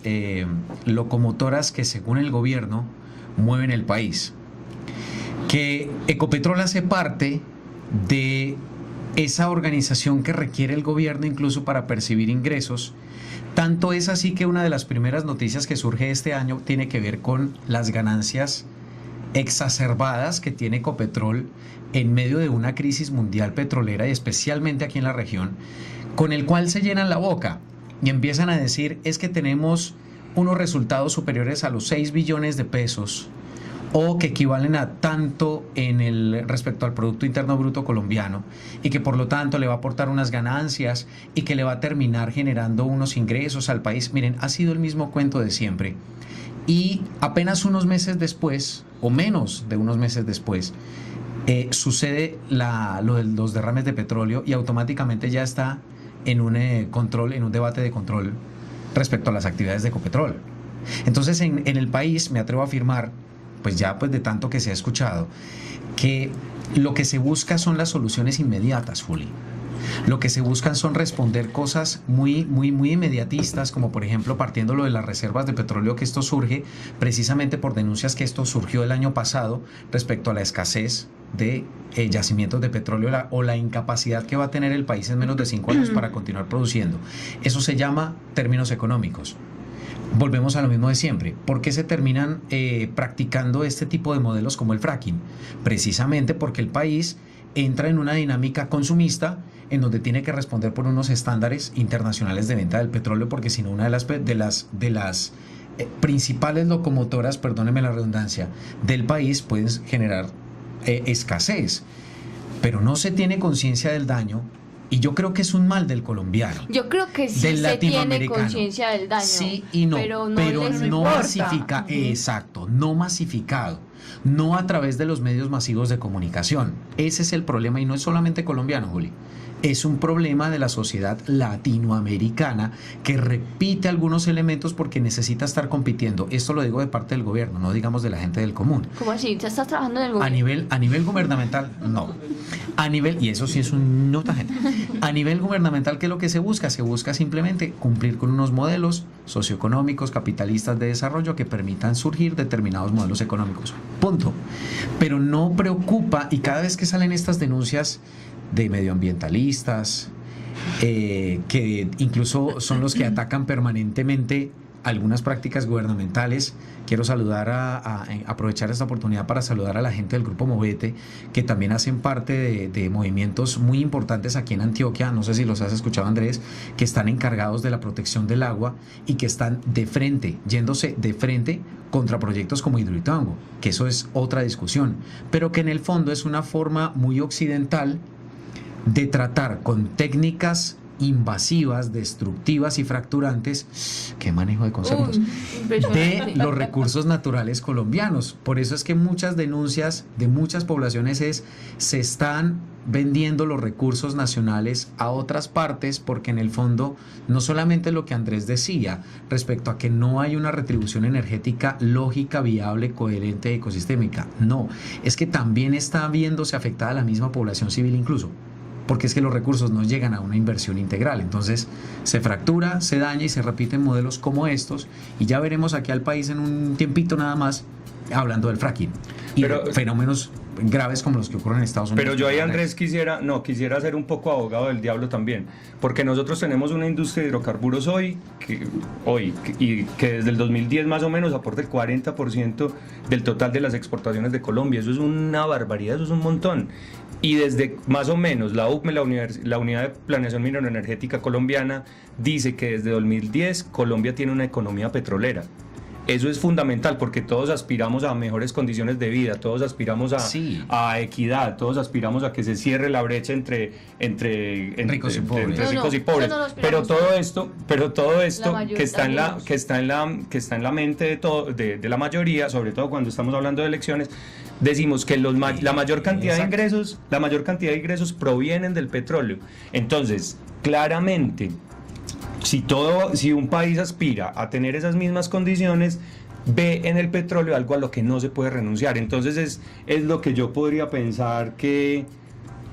locomotoras que, según el gobierno, mueven el país. Que Ecopetrol hace parte de esa organización que requiere el gobierno incluso para percibir ingresos. Tanto es así que una de las primeras noticias que surge este año tiene que ver con las ganancias exacerbadas que tiene Ecopetrol en medio de una crisis mundial petrolera, y especialmente aquí en la región, con el cual se llenan la boca y empiezan a decir: es que tenemos unos resultados superiores a los 6 billones de pesos, o que equivalen a tanto respecto al Producto Interno Bruto colombiano, y que por lo tanto le va a aportar unas ganancias y que le va a terminar generando unos ingresos al país. Miren, ha sido el mismo cuento de siempre. Y apenas unos meses después, o menos de unos meses después, sucede lo de los derrames de petróleo, y automáticamente ya está en un debate de control respecto a las actividades de Ecopetrol. Entonces en el país me atrevo a afirmar, pues de tanto que se ha escuchado, que lo que se busca son las soluciones inmediatas, Juli. Lo que se buscan son responder cosas muy inmediatistas, como por ejemplo partiendo lo de las reservas de petróleo, que esto surge precisamente por denuncias que esto surgió el año pasado respecto a la escasez de yacimientos de petróleo o la incapacidad que va a tener el país en menos de 5 años para continuar produciendo. Eso se llama términos económicos. Volvemos a lo mismo de siempre. ¿Por qué se terminan practicando este tipo de modelos como el fracking? Precisamente porque el país entra en una dinámica consumista en donde tiene que responder por unos estándares internacionales de venta del petróleo, porque si no, una de las principales locomotoras, perdóneme la redundancia, del país pueden generar escasez, pero no se tiene conciencia del daño. Y yo creo que es un mal del colombiano. Yo creo que sí se tiene conciencia del daño. Sí y no, pero no masifica, exacto, no masificado, no a través de los medios masivos de comunicación. Ese es el problema, y no es solamente colombiano, Juli. Es un problema de la sociedad latinoamericana que repite algunos elementos porque necesita estar compitiendo. Esto lo digo de parte del gobierno, no digamos de la gente del común. ¿Cómo así? ¿Ya estás trabajando en el gobierno? A nivel gubernamental, no. Y eso sí es un nota, gente. A nivel gubernamental, ¿qué es lo que se busca? Se busca simplemente cumplir con unos modelos socioeconómicos, capitalistas de desarrollo que permitan surgir determinados modelos económicos. Punto. Pero no preocupa, y cada vez que salen estas denuncias de medioambientalistas, que incluso son los que atacan permanentemente algunas prácticas gubernamentales. Quiero aprovechar esta oportunidad para saludar a la gente del Grupo Movete, que también hacen parte de movimientos muy importantes aquí en Antioquia, no sé si los has escuchado, Andrés, que están encargados de la protección del agua y que están yéndose de frente contra proyectos como Hidroituango, que eso es otra discusión, pero que en el fondo es una forma muy occidental de tratar con técnicas invasivas, destructivas y fracturantes, qué manejo de conceptos, de los recursos naturales colombianos. Por eso es que muchas denuncias de muchas poblaciones se están vendiendo los recursos nacionales a otras partes, porque en el fondo no solamente lo que Andrés decía respecto a que no hay una retribución energética lógica, viable, coherente y ecosistémica, no, es que también está viéndose afectada la misma población civil incluso, porque es que los recursos no llegan a una inversión integral. Entonces se fractura, se daña y se repiten modelos como estos, y ya veremos aquí al país en un tiempito nada más hablando del fracking y fenómenos graves como los que ocurren en Estados Unidos. Pero yo ahí, Andrés, quisiera ser un poco abogado del diablo también, porque nosotros tenemos una industria de hidrocarburos hoy y que desde el 2010 más o menos aporta el 40% del total de las exportaciones de Colombia. Eso es una barbaridad, eso es un montón. Y desde más o menos la UCME, la Unidad de Planeación Minero-Energética Colombiana, dice que desde 2010 Colombia tiene una economía petrolera. Eso es fundamental, porque todos aspiramos a mejores condiciones de vida, todos aspiramos a equidad, todos aspiramos a que se cierre la brecha entre ricos y pobres. Pero todo esto que está en la mente de la mayoría, sobre todo cuando estamos hablando de elecciones, decimos que la mayor cantidad de ingresos provienen del petróleo. Entonces, claramente, si un país aspira a tener esas mismas condiciones, ve en el petróleo algo a lo que no se puede renunciar. Entonces es lo que yo podría pensar que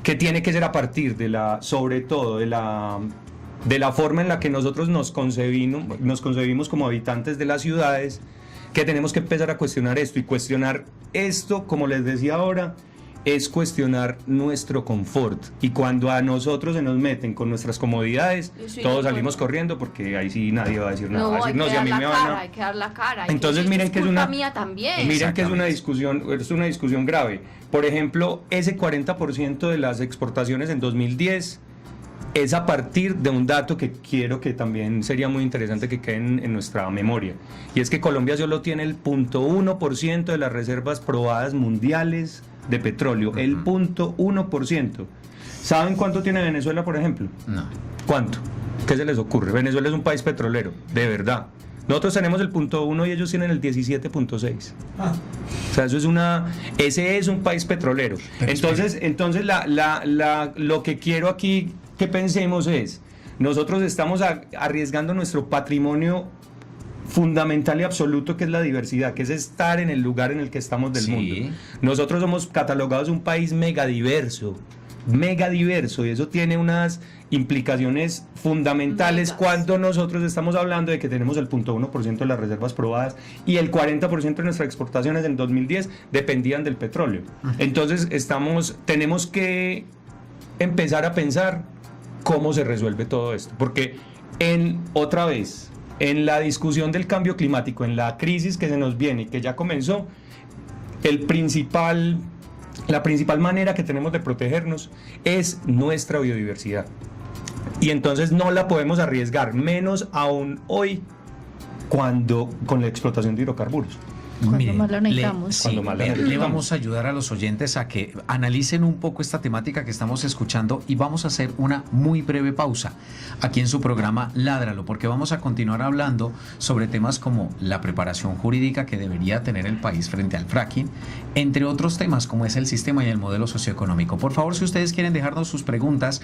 tiene que ser a partir sobre todo de la forma en la que nosotros nos concebimos como habitantes de las ciudades, que tenemos que empezar a cuestionar esto. Y cuestionar esto, como les decía ahora, es cuestionar nuestro confort. Y cuando a nosotros se nos meten con nuestras comodidades, todos salimos corriendo, porque ahí sí nadie va a decir nada. Hay que dar la cara. Entonces miren que es una discusión grave. Por ejemplo, ese 40% de las exportaciones en 2010 es a partir de un dato que quiero que también sería muy interesante que quede en nuestra memoria, y es que Colombia solo tiene el 0.1% de las reservas probadas mundiales de petróleo. El 0.1%. ¿Saben cuánto tiene Venezuela, por ejemplo? No. ¿¿Cuánto? ¿Qué se les ocurre? Venezuela es un país petrolero, de verdad. Nosotros tenemos el 0.1 y ellos tienen el 17.6. O sea, ese es un país petrolero. Entonces lo que quiero aquí que pensemos es, nosotros estamos arriesgando nuestro patrimonio fundamental y absoluto, que es la diversidad, que es estar en el lugar en el que estamos del mundo. Nosotros somos catalogados un país megadiverso, mega diverso y eso tiene unas implicaciones fundamentales cuando nosotros estamos hablando de que tenemos el 0.1% de las reservas probadas y el 40% de nuestras exportaciones en 2010 dependían del petróleo. Entonces tenemos que empezar a pensar cómo se resuelve todo esto, porque otra vez, en la discusión del cambio climático, en la crisis que se nos viene y que ya comenzó, la principal manera que tenemos de protegernos es nuestra biodiversidad. Y entonces no la podemos arriesgar, menos aún hoy, con la explotación de hidrocarburos. Cuando más lo necesitamos. Le vamos a ayudar a los oyentes a que analicen un poco esta temática que estamos escuchando y vamos a hacer una muy breve pausa aquí en su programa Ládralo, porque vamos a continuar hablando sobre temas como la preparación jurídica que debería tener el país frente al fracking, entre otros temas como es el sistema y el modelo socioeconómico. Por favor, si ustedes quieren dejarnos sus preguntas,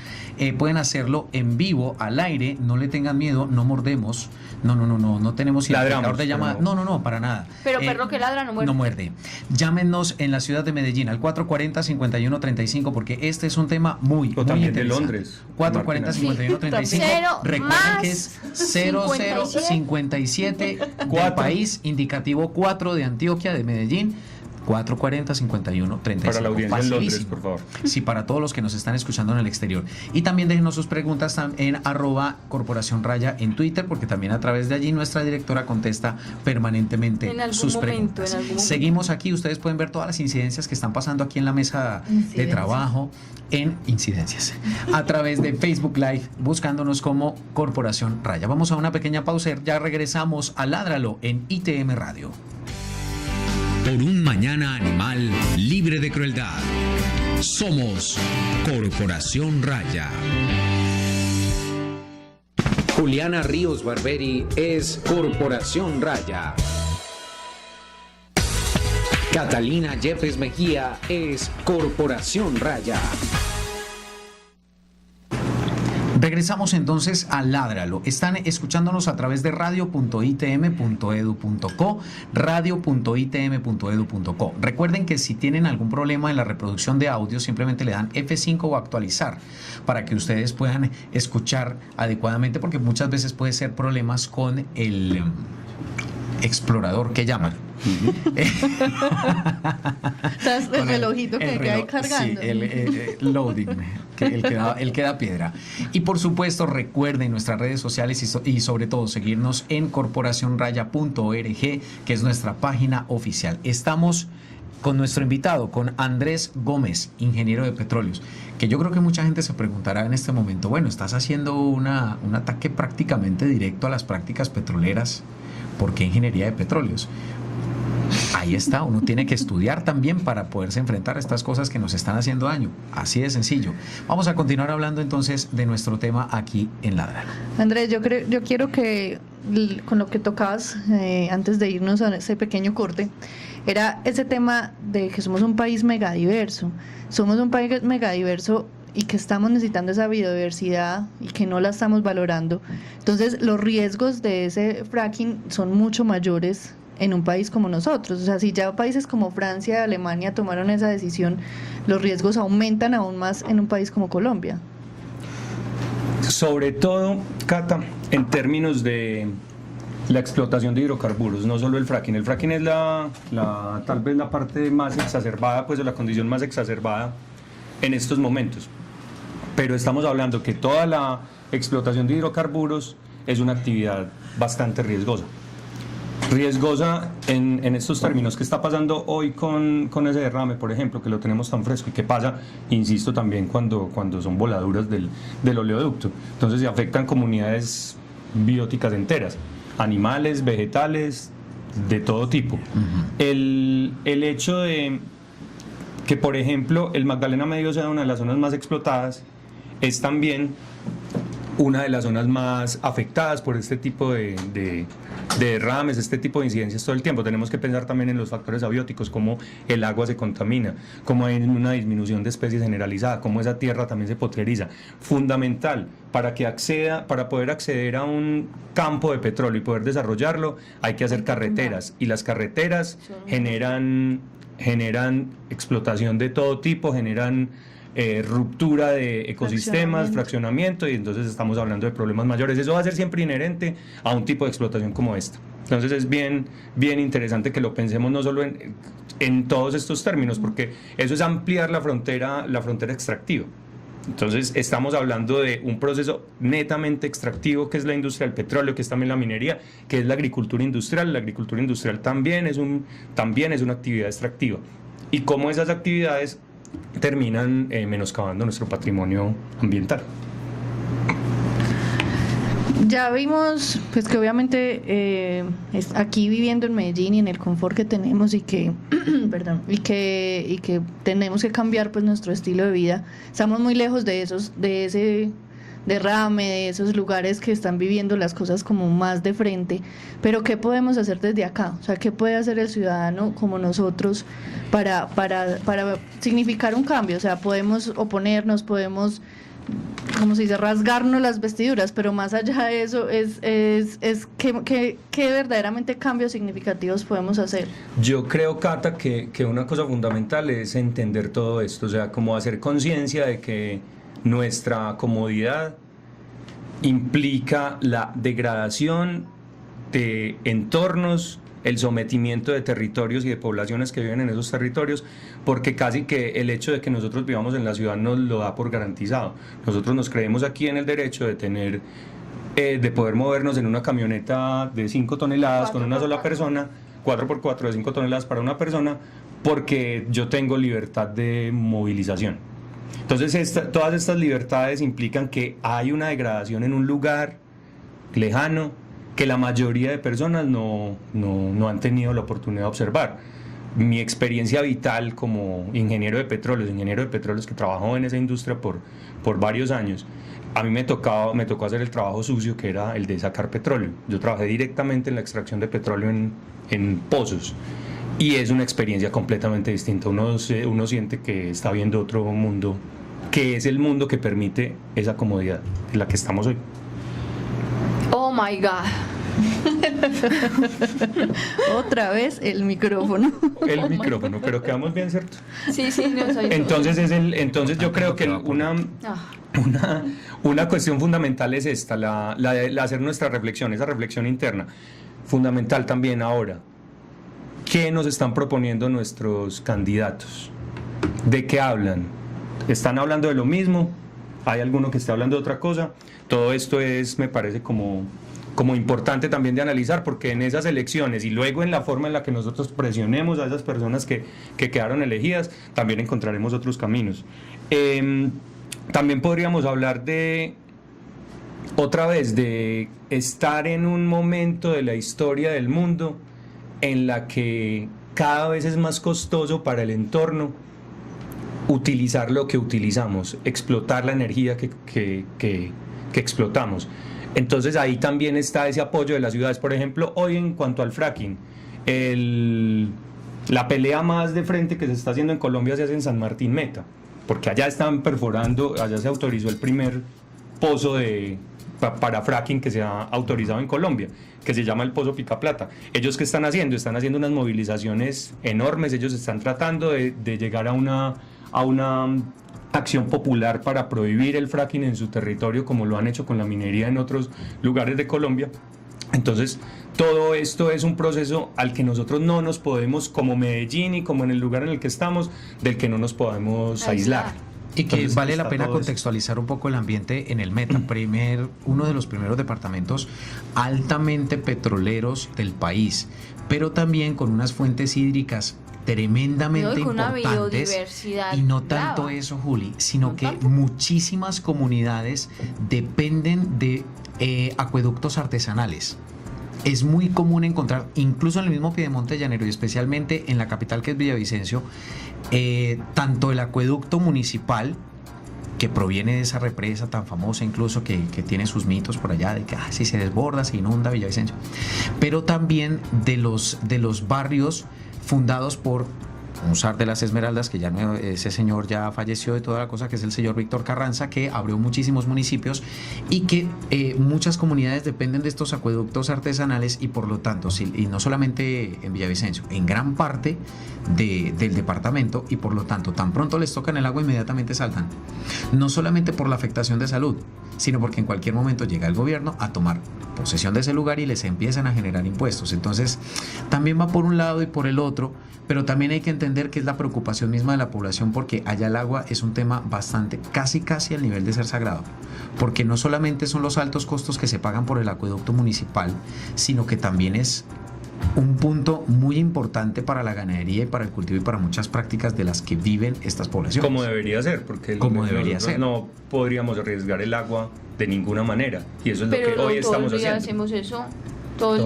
pueden hacerlo en vivo, al aire, no le tengan miedo, no mordemos, no tenemos identificador de llamada, no, para nada. Pero perro que ladra no muerde. No muerde. Llámenos en la ciudad de Medellín al 440-5135 porque este es un tema muy también interesante. de Londres. 440-5135. Recuerden que es 0057 del país, indicativo 4 de Antioquia, de Medellín. 440-5135. Para la audiencia en Londres, por favor. Sí, para todos los que nos están escuchando en el exterior. Y también déjenos sus preguntas en @Corporación Raya en Twitter, porque también a través de allí nuestra directora contesta permanentemente sus preguntas. Seguimos aquí, ustedes pueden ver todas las incidencias que están pasando aquí en la mesa de trabajo, en incidencias, a través de Facebook Live, buscándonos como Corporación Raya. Vamos a una pequeña pausa, ya regresamos a Ládralo en ITM Radio. Por un mañana animal libre de crueldad. Somos Corporación Raya. Juliana Ríos Barberi es Corporación Raya. Catalina Yepes Mejía es Corporación Raya. Regresamos entonces a Ládralo. Están escuchándonos a través de radio.itm.edu.co, radio.itm.edu.co. Recuerden que si tienen algún problema en la reproducción de audio, simplemente le dan F5 o actualizar para que ustedes puedan escuchar adecuadamente, porque muchas veces puede ser problemas con el explorador que llaman. El relojito que queda ahí cargando. Sí, el loading, el que da piedra. Y por supuesto, recuerden nuestras redes sociales y sobre todo seguirnos en corporacionraya.org, que es nuestra página oficial. Estamos con nuestro invitado, con Andrés Gómez, ingeniero de petróleos, que yo creo que mucha gente se preguntará en este momento, bueno, estás haciendo un ataque prácticamente directo a las prácticas petroleras, ¿por qué ingeniería de petróleos? Ahí está, uno tiene que estudiar también para poderse enfrentar a estas cosas que nos están haciendo daño. Así de sencillo. Vamos a continuar hablando entonces de nuestro tema aquí en Ládralo. Andrés, yo quiero que con lo que tocabas antes de irnos a ese pequeño corte, era ese tema de que somos un país megadiverso. Somos un país megadiverso y que estamos necesitando esa biodiversidad y que no la estamos valorando. Entonces, los riesgos de ese fracking son mucho mayores en un país como nosotros. O sea, si ya países como Francia y Alemania tomaron esa decisión, los riesgos aumentan aún más en un país como Colombia. Sobre todo, Cata, en términos de la explotación de hidrocarburos, no solo el fracking. El fracking es tal vez la parte más exacerbada, pues, de la condición más exacerbada en estos momentos. Pero estamos hablando que toda la explotación de hidrocarburos es una actividad bastante riesgosa. Riesgosa en estos términos. ¿Qué está pasando hoy con ese derrame, por ejemplo, que lo tenemos tan fresco? ¿Y qué pasa, insisto, también cuando son voladuras del oleoducto? Entonces se afectan comunidades bióticas enteras, animales, vegetales, de todo tipo. El hecho de que, por ejemplo, el Magdalena Medio sea una de las zonas más explotadas es también una de las zonas más afectadas por este tipo de derrames, este tipo de incidencias todo el tiempo. Tenemos que pensar también en los factores abióticos, cómo el agua se contamina, cómo hay una disminución de especies generalizada, cómo esa tierra también se potreriza. Fundamental, para poder acceder a un campo de petróleo y poder desarrollarlo, hay que hacer carreteras, y las carreteras generan explotación de todo tipo, generan ruptura de ecosistemas, fraccionamiento, y entonces estamos hablando de problemas mayores. Eso va a ser siempre inherente a un tipo de explotación como esta. Entonces es bien interesante que lo pensemos no solo en todos estos términos, porque eso es ampliar la frontera extractiva. Entonces estamos hablando de un proceso netamente extractivo, que es la industria del petróleo, que es también la minería, que es la agricultura industrial. La agricultura industrial también es una actividad extractiva, y cómo esas actividades terminan menoscabando nuestro patrimonio ambiental. Ya vimos pues que obviamente aquí viviendo en Medellín y en el confort que tenemos y que perdón, y que tenemos que cambiar pues nuestro estilo de vida, estamos muy lejos de ese derrame, de esos lugares que están viviendo las cosas como más de frente. Pero ¿qué podemos hacer desde acá? O sea, ¿qué puede hacer el ciudadano como nosotros para significar un cambio? O sea, podemos oponernos, podemos, como se dice, rasgarnos las vestiduras, pero más allá de eso es ¿qué verdaderamente cambios significativos podemos hacer? Yo creo, Cata, que una cosa fundamental es entender todo esto, o sea, como hacer conciencia de que nuestra comodidad implica la degradación de entornos, el sometimiento de territorios y de poblaciones que viven en esos territorios, porque casi que el hecho de que nosotros vivamos en la ciudad nos lo da por garantizado. Nosotros nos creemos aquí en el derecho de tener, de poder movernos en una camioneta de 5 toneladas con una sola persona, 4x4 de 5 toneladas para una persona, porque yo tengo libertad de movilización. Entonces todas estas libertades implican que hay una degradación en un lugar lejano que la mayoría de personas no han tenido la oportunidad de observar. Mi experiencia vital como ingeniero de petróleos que trabajó en esa industria por varios años, a mí me tocó hacer el trabajo sucio, que era el de sacar petróleo. Yo trabajé directamente en la extracción de petróleo en pozos, y es una experiencia completamente distinta. Uno siente que está viendo otro mundo, que es el mundo que permite esa comodidad en la que estamos hoy. Oh my God. Otra vez el micrófono. El micrófono, pero quedamos bien, ¿cierto? Sí, no soy. Entonces yo creo que una cuestión fundamental es esta, la de hacer nuestra reflexión, esa reflexión interna. Fundamental también ahora. ¿Qué nos están proponiendo nuestros candidatos? ¿De qué hablan? ¿Están hablando de lo mismo? ¿Hay alguno que esté hablando de otra cosa? Todo esto me parece como importante también de analizar, porque en esas elecciones y luego en la forma en la que nosotros presionemos a esas personas que quedaron elegidas, también encontraremos otros caminos. También podríamos hablar de estar en un momento de la historia del mundo en la que cada vez es más costoso para el entorno utilizar lo que utilizamos, explotar la energía que explotamos. Entonces ahí también está ese apoyo de las ciudades. Por ejemplo, hoy en cuanto al fracking, la pelea más de frente que se está haciendo en Colombia se hace en San Martín Meta, porque allá están perforando, allá se autorizó el primer pozo para fracking que se ha autorizado en Colombia, que se llama el Pozo Picaplata. ¿Ellos qué están haciendo? Están haciendo unas movilizaciones enormes. Ellos están tratando de llegar a una acción popular para prohibir el fracking en su territorio, como lo han hecho con la minería en otros lugares de Colombia. Entonces, todo esto es un proceso al que nosotros no nos podemos, como Medellín y como en el lugar en el que estamos, del que no nos podemos aislar. Y que entonces, vale la pena contextualizar un poco el ambiente en el Meta, uno de los primeros departamentos altamente petroleros del país, pero también con unas fuentes hídricas tremendamente importantes, y no tanto eso, Juli, sino que muchísimas comunidades dependen de acueductos artesanales. Es muy común encontrar, incluso en el mismo Piedemonte Llanero y especialmente en la capital, que es Villavicencio, tanto el acueducto municipal, que proviene de esa represa tan famosa, incluso que tiene sus mitos por allá de que si se desborda, se inunda Villavicencio, pero también de los barrios fundados por un zar de las Esmeraldas, que ya no, ese señor ya falleció de toda la cosa, que es el señor Víctor Carranza, que abrió muchísimos municipios y que muchas comunidades dependen de estos acueductos artesanales y por lo tanto, y no solamente en Villavicencio, en gran parte del departamento, y por lo tanto tan pronto les tocan el agua inmediatamente saltan, no solamente por la afectación de salud, sino porque en cualquier momento llega el gobierno a tomar posesión de ese lugar y les empiezan a generar impuestos. Entonces también va por un lado y por el otro, pero también hay que entender que es la preocupación misma de la población, porque allá el agua es un tema bastante, casi al nivel de ser sagrado, porque no solamente son los altos costos que se pagan por el acueducto municipal, sino que también es un punto muy importante para la ganadería y para el cultivo y para muchas prácticas de las que viven estas poblaciones. Como debería ser, porque no podríamos arriesgar el agua de ninguna manera, y eso es lo que hoy estamos haciendo. Pero hacemos eso, todos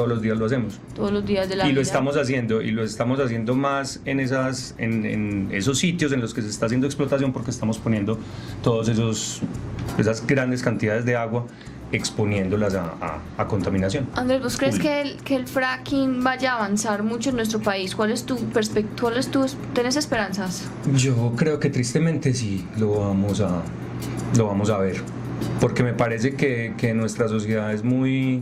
los días lo hacemos. Todos los días de la vida. Y lo estamos haciendo más en esos sitios en los que se está haciendo explotación, porque estamos poniendo todos esas grandes cantidades de agua, exponiéndolas a contaminación. Andrés, ¿vos crees que el fracking vaya a avanzar mucho en nuestro país? ¿Cuál es tu perspectiva? ¿Tenés esperanzas? Yo creo que tristemente sí lo vamos a ver, porque me parece que nuestra sociedad es muy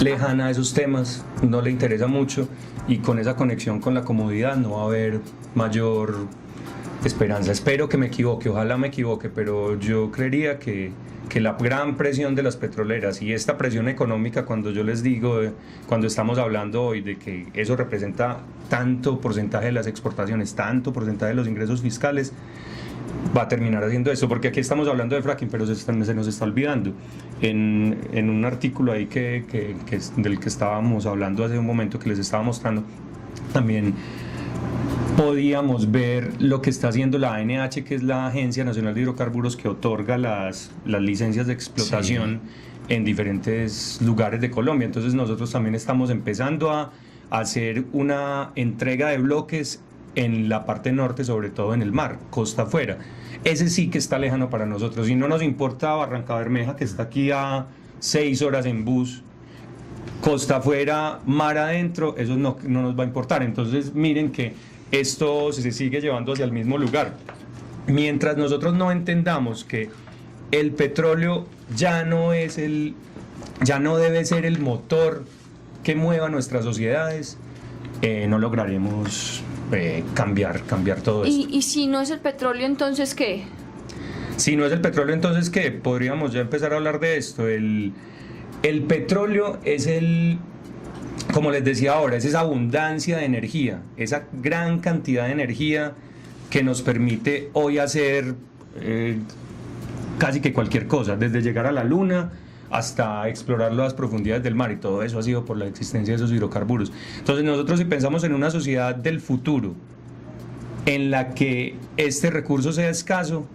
lejana a esos temas, no le interesa mucho, y con esa conexión con la comodidad no va a haber mayor esperanza. Espero que me equivoque, ojalá me equivoque, pero yo creería que la gran presión de las petroleras y esta presión económica, cuando yo les digo, cuando estamos hablando hoy de que eso representa tanto porcentaje de las exportaciones, tanto porcentaje de los ingresos fiscales, va a terminar haciendo eso, porque aquí estamos hablando de fracking, pero se nos está olvidando. En un artículo ahí del que estábamos hablando hace un momento, que les estaba mostrando, también podíamos ver lo que está haciendo la ANH, que es la Agencia Nacional de Hidrocarburos, que otorga las licencias de explotación en diferentes lugares de Colombia. Entonces nosotros también estamos empezando a hacer una entrega de bloques en la parte norte, sobre todo en el mar, costa afuera. Ese sí que está lejano para nosotros, y no nos importa Barrancabermeja, que está aquí a 6 horas en bus, costa afuera, mar adentro, eso no nos va a importar. Entonces miren que esto se sigue llevando hacia el mismo lugar. Mientras nosotros no entendamos que el petróleo ya no debe ser el motor que mueva nuestras sociedades, no lograremos cambiar todo esto. ¿Y si no es el petróleo, entonces qué? Si no es el petróleo, entonces ¿qué? Podríamos ya empezar a hablar de esto. El petróleo es como les decía ahora, es esa abundancia de energía, esa gran cantidad de energía que nos permite hoy hacer casi que cualquier cosa, desde llegar a la luna hasta explorar las profundidades del mar, y todo eso ha sido por la existencia de esos hidrocarburos. Entonces nosotros, si pensamos en una sociedad del futuro en la que este recurso sea escaso,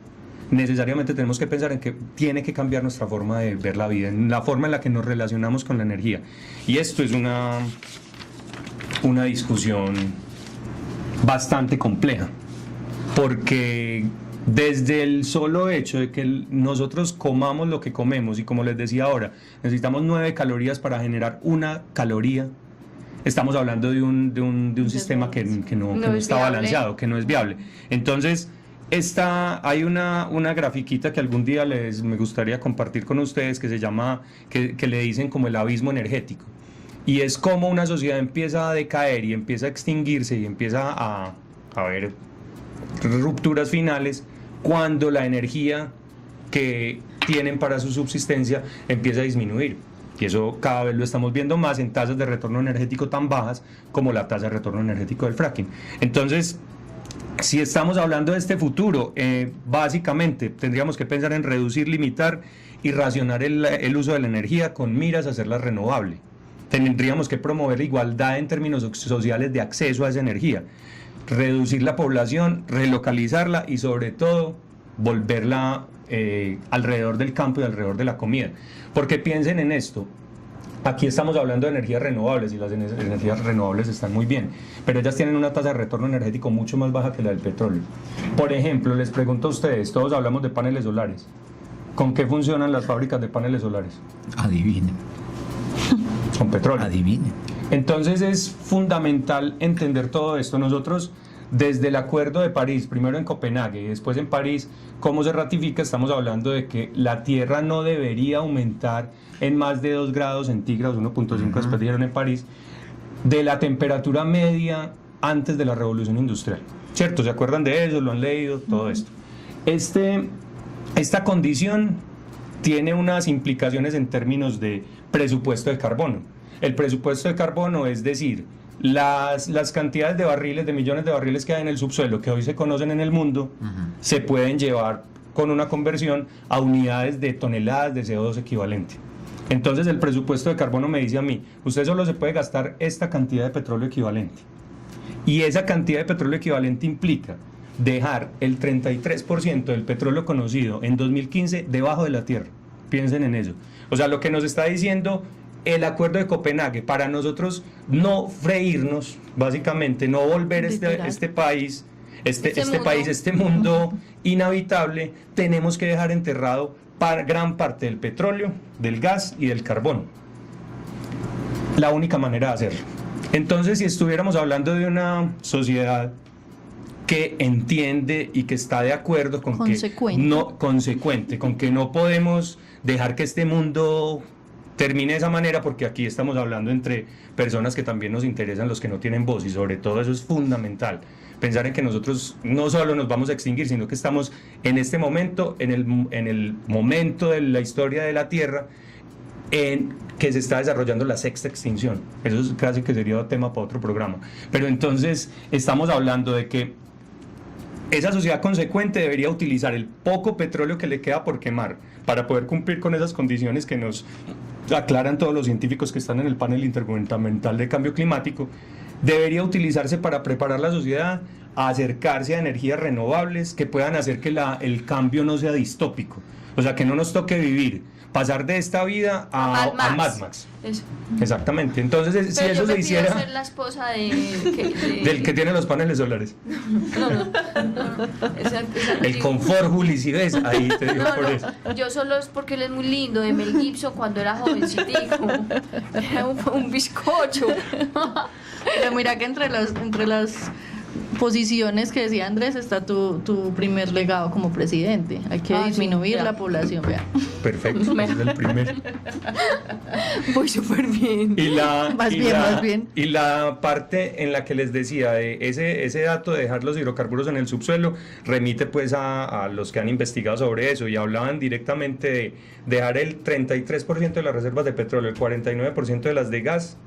necesariamente tenemos que pensar en que tiene que cambiar nuestra forma de ver la vida, en la forma en la que nos relacionamos con la energía. Y esto es una discusión bastante compleja, porque desde el solo hecho de que nosotros comamos lo que comemos, y como les decía ahora, necesitamos 9 calorías para generar 1 caloría, estamos hablando de un sistema que no está balanceado, que no es viable. Entonces, hay una grafiquita que algún día me gustaría compartir con ustedes, que se llama, que le dicen como el abismo energético, y es como una sociedad empieza a decaer y empieza a extinguirse y empieza a haber rupturas finales cuando la energía que tienen para su subsistencia empieza a disminuir. Y eso cada vez lo estamos viendo más en tasas de retorno energético tan bajas como la tasa de retorno energético del fracking. Entonces, si estamos hablando de este futuro, básicamente tendríamos que pensar en reducir, limitar y racionar el uso de la energía con miras a hacerla renovable. Tendríamos que promover la igualdad en términos sociales de acceso a esa energía, reducir la población, relocalizarla y sobre todo volverla alrededor del campo y alrededor de la comida. Porque piensen en esto, aquí estamos hablando de energías renovables y las energías renovables están muy bien, pero ellas tienen una tasa de retorno energético mucho más baja que la del petróleo. Por ejemplo, les pregunto a ustedes, todos hablamos de paneles solares. ¿Con qué funcionan las fábricas de paneles solares? Adivinen. Con petróleo. Adivinen. Entonces es fundamental entender todo esto. Nosotros, desde el Acuerdo de París, primero en Copenhague y después en París, ¿cómo se ratifica? Estamos hablando de que la Tierra no debería aumentar en más de 2 grados centígrados, 1.5 después dijeron en París, de la temperatura media antes de la Revolución Industrial. ¿Cierto? ¿Se acuerdan de eso? ¿Lo han leído? Todo esto. Esta condición tiene unas implicaciones en términos de presupuesto de carbono. El presupuesto de carbono, es decir, las cantidades de barriles, de millones de barriles que hay en el subsuelo, que hoy se conocen en el mundo, se pueden llevar con una conversión a unidades de toneladas de CO2 equivalente. Entonces el presupuesto de carbono me dice a mí, usted solo se puede gastar esta cantidad de petróleo equivalente. Y esa cantidad de petróleo equivalente implica dejar el 33% del petróleo conocido en 2015 debajo de la tierra. Piensen en eso. O sea, lo que nos está diciendo el Acuerdo de Copenhague, para nosotros no freírnos, básicamente, no volver este país, este mundo inhabitable, tenemos que dejar enterrado gran parte del petróleo, del gas y del carbón. La única manera de hacerlo. Entonces, si estuviéramos hablando de una sociedad que entiende y que está de acuerdo con consecuente, con que no podemos dejar que este mundo termine de esa manera, porque aquí estamos hablando entre personas que también nos interesan, los que no tienen voz, y sobre todo eso es fundamental, pensar en que nosotros no solo nos vamos a extinguir, sino que estamos en este momento, en el momento de la historia de la Tierra, en que se está desarrollando la 6ª extinción. Eso es casi que sería tema para otro programa. Pero entonces estamos hablando de que esa sociedad consecuente debería utilizar el poco petróleo que le queda por quemar para poder cumplir con esas condiciones que nos aclaran todos los científicos que están en el panel intergubernamental de cambio climático. Debería utilizarse para preparar la sociedad a acercarse a energías renovables que puedan hacer que el cambio no sea distópico. O sea, que no nos toque pasar de esta vida a Mad Max. Eso. Exactamente. Entonces, pero si eso se hiciera... ser la esposa del que tiene los paneles solares. No. El confort, Juli, si ves, ahí te digo por eso. Yo solo es porque él es muy lindo, de Mel Gibson cuando era jovencitico. Era un bizcocho. Pero mira que entre las posiciones que decía Andrés está tu primer legado como presidente. Hay que disminuir la población, vea. Perfecto, ese es el primer. Voy súper bien. Más bien. Y la parte en la que les decía de ese dato de dejar los hidrocarburos en el subsuelo remite pues a los que han investigado sobre eso, y hablaban directamente de dejar el 33% de las reservas de petróleo, el 49% de las de gas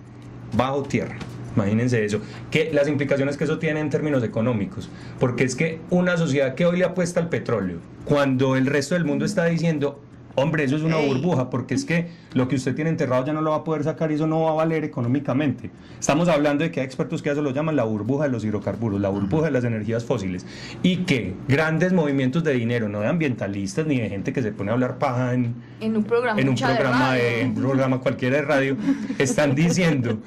bajo tierra. Imagínense eso, que las implicaciones que eso tiene en términos económicos, porque es que una sociedad que hoy le apuesta al petróleo, cuando el resto del mundo está diciendo, hombre, eso es una burbuja, porque es que lo que usted tiene enterrado ya no lo va a poder sacar y eso no va a valer económicamente. Estamos hablando de que hay expertos que eso lo llaman la burbuja de los hidrocarburos, la burbuja de las energías fósiles, y que grandes movimientos de dinero, no de ambientalistas ni de gente que se pone a hablar paja en un programa cualquiera de radio, están diciendo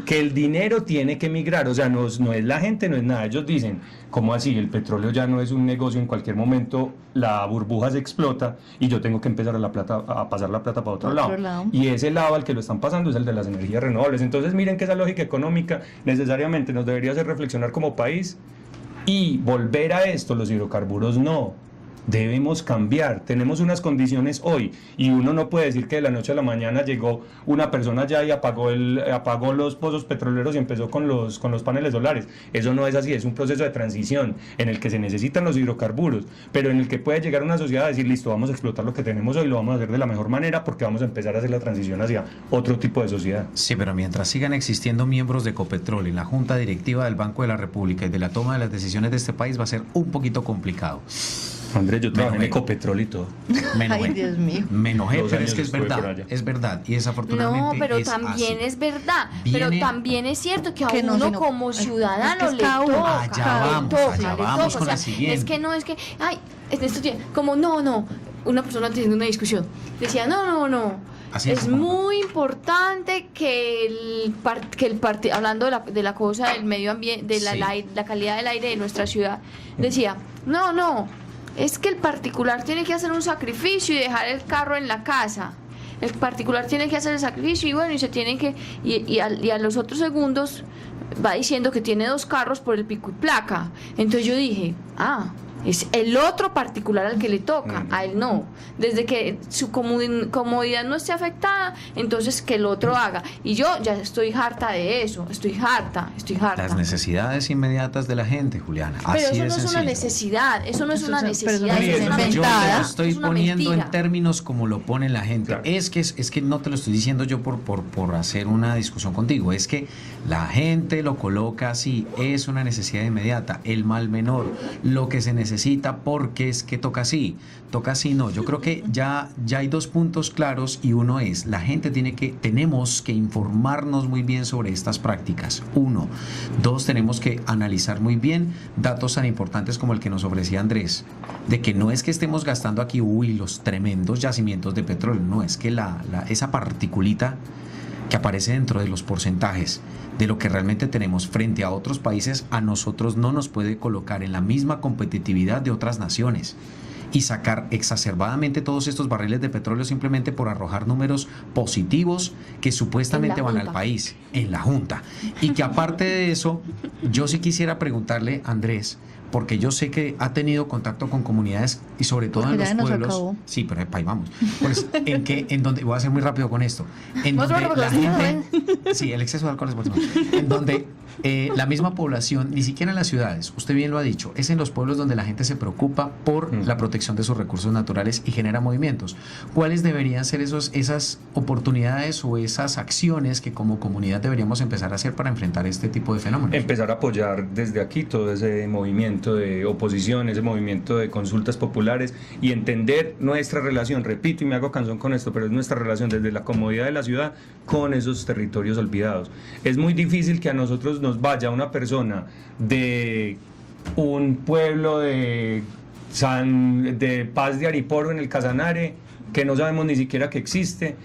que el dinero tiene que migrar. O sea, no es la gente, no es nada. Ellos dicen, ¿cómo así? El petróleo ya no es un negocio, en cualquier momento la burbuja se explota y yo tengo que empezar a pasar la plata para otro lado. Y ese lado al que lo están pasando es el de las energías renovables. Entonces miren que esa lógica económica necesariamente nos debería hacer reflexionar como país y volver a esto. Los hidrocarburos no. Debemos cambiar, tenemos unas condiciones hoy y uno no puede decir que de la noche a la mañana llegó una persona ya y apagó los pozos petroleros y empezó con los paneles solares. Eso no es así, es un proceso de transición en el que se necesitan los hidrocarburos, pero en el que puede llegar una sociedad a decir, listo, vamos a explotar lo que tenemos hoy, lo vamos a hacer de la mejor manera porque vamos a empezar a hacer la transición hacia otro tipo de sociedad. Sí, pero mientras sigan existiendo miembros de Ecopetrol en la Junta Directiva del Banco de la República y de la toma de las decisiones de este país, va a ser un poquito complicado. Andrés, yo trabajé en Ecopetrol y todo. Ay, Dios mío. Me enojé, pero es que es verdad, y desafortunadamente no, pero es también así. Es verdad, pero también es cierto que a uno como ciudadano allá vamos con la siguiente. Es que ay, en estos días, como no, una persona teniendo una discusión, decía, no, es muy importante que el partido, hablando de la cosa del medio ambiente, de la calidad del aire de nuestra ciudad, decía, no, es que el particular tiene que hacer un sacrificio y dejar el carro en la casa. el particular tiene que hacer el sacrificio y bueno, y se tiene que, y a los otros segundos va diciendo que tiene 2 carros por el pico y placa. Entonces yo dije, es el otro particular al que le toca, a él no. Desde que su comodidad no esté afectada, entonces que el otro haga. Y yo ya estoy harta de eso, estoy harta. Las necesidades inmediatas de la gente, Juliana. Pero así eso de no es una sencillo. necesidad, eso no es una necesidad, pero eso es una Yo te inventada. lo estoy Es una poniendo mentira. en términos como lo pone la gente. Claro. Es que no te lo estoy diciendo yo por hacer una discusión contigo. Es que la gente lo coloca así. Es una necesidad inmediata. El mal menor. Lo que se necesita porque es que toca así. Toca así no. Yo creo que ya hay 2 puntos claros y uno es, la gente tenemos que informarnos muy bien sobre estas prácticas. 1. 2, tenemos que analizar muy bien datos tan importantes como el que nos ofrecía Andrés, de que no es que estemos gastando aquí los tremendos yacimientos de petróleo, no, es que esa particulita que aparece dentro de los porcentajes de lo que realmente tenemos frente a otros países, a nosotros no nos puede colocar en la misma competitividad de otras naciones y sacar exacerbadamente todos estos barriles de petróleo simplemente por arrojar números positivos que supuestamente van al país, en la Junta. Y que aparte de eso, yo sí quisiera preguntarle, Andrés, porque yo sé que ha tenido contacto con comunidades y sobre todo Porque en ya los nos pueblos. acabó. Sí, pero ahí vamos. Pues, en donde, voy a ser muy rápido con esto, en Más donde rápido, la sí, gente, sí, el exceso de alcohol es por encima. En donde la misma población, ni siquiera en las ciudades, usted bien lo ha dicho, es en los pueblos donde la gente se preocupa por la protección de sus recursos naturales y genera movimientos. ¿Cuáles deberían ser esas oportunidades o esas acciones que como comunidad deberíamos empezar a hacer para enfrentar este tipo de fenómenos? Empezar a apoyar desde aquí todo ese movimiento de oposición, ese movimiento de consultas populares y entender nuestra relación, repito y me hago cansón con esto, pero es nuestra relación desde la comodidad de la ciudad con esos territorios olvidados. Es muy difícil que a nosotros nos vaya una persona de un pueblo de Paz de Ariporo en el Casanare, que no sabemos ni siquiera que existe,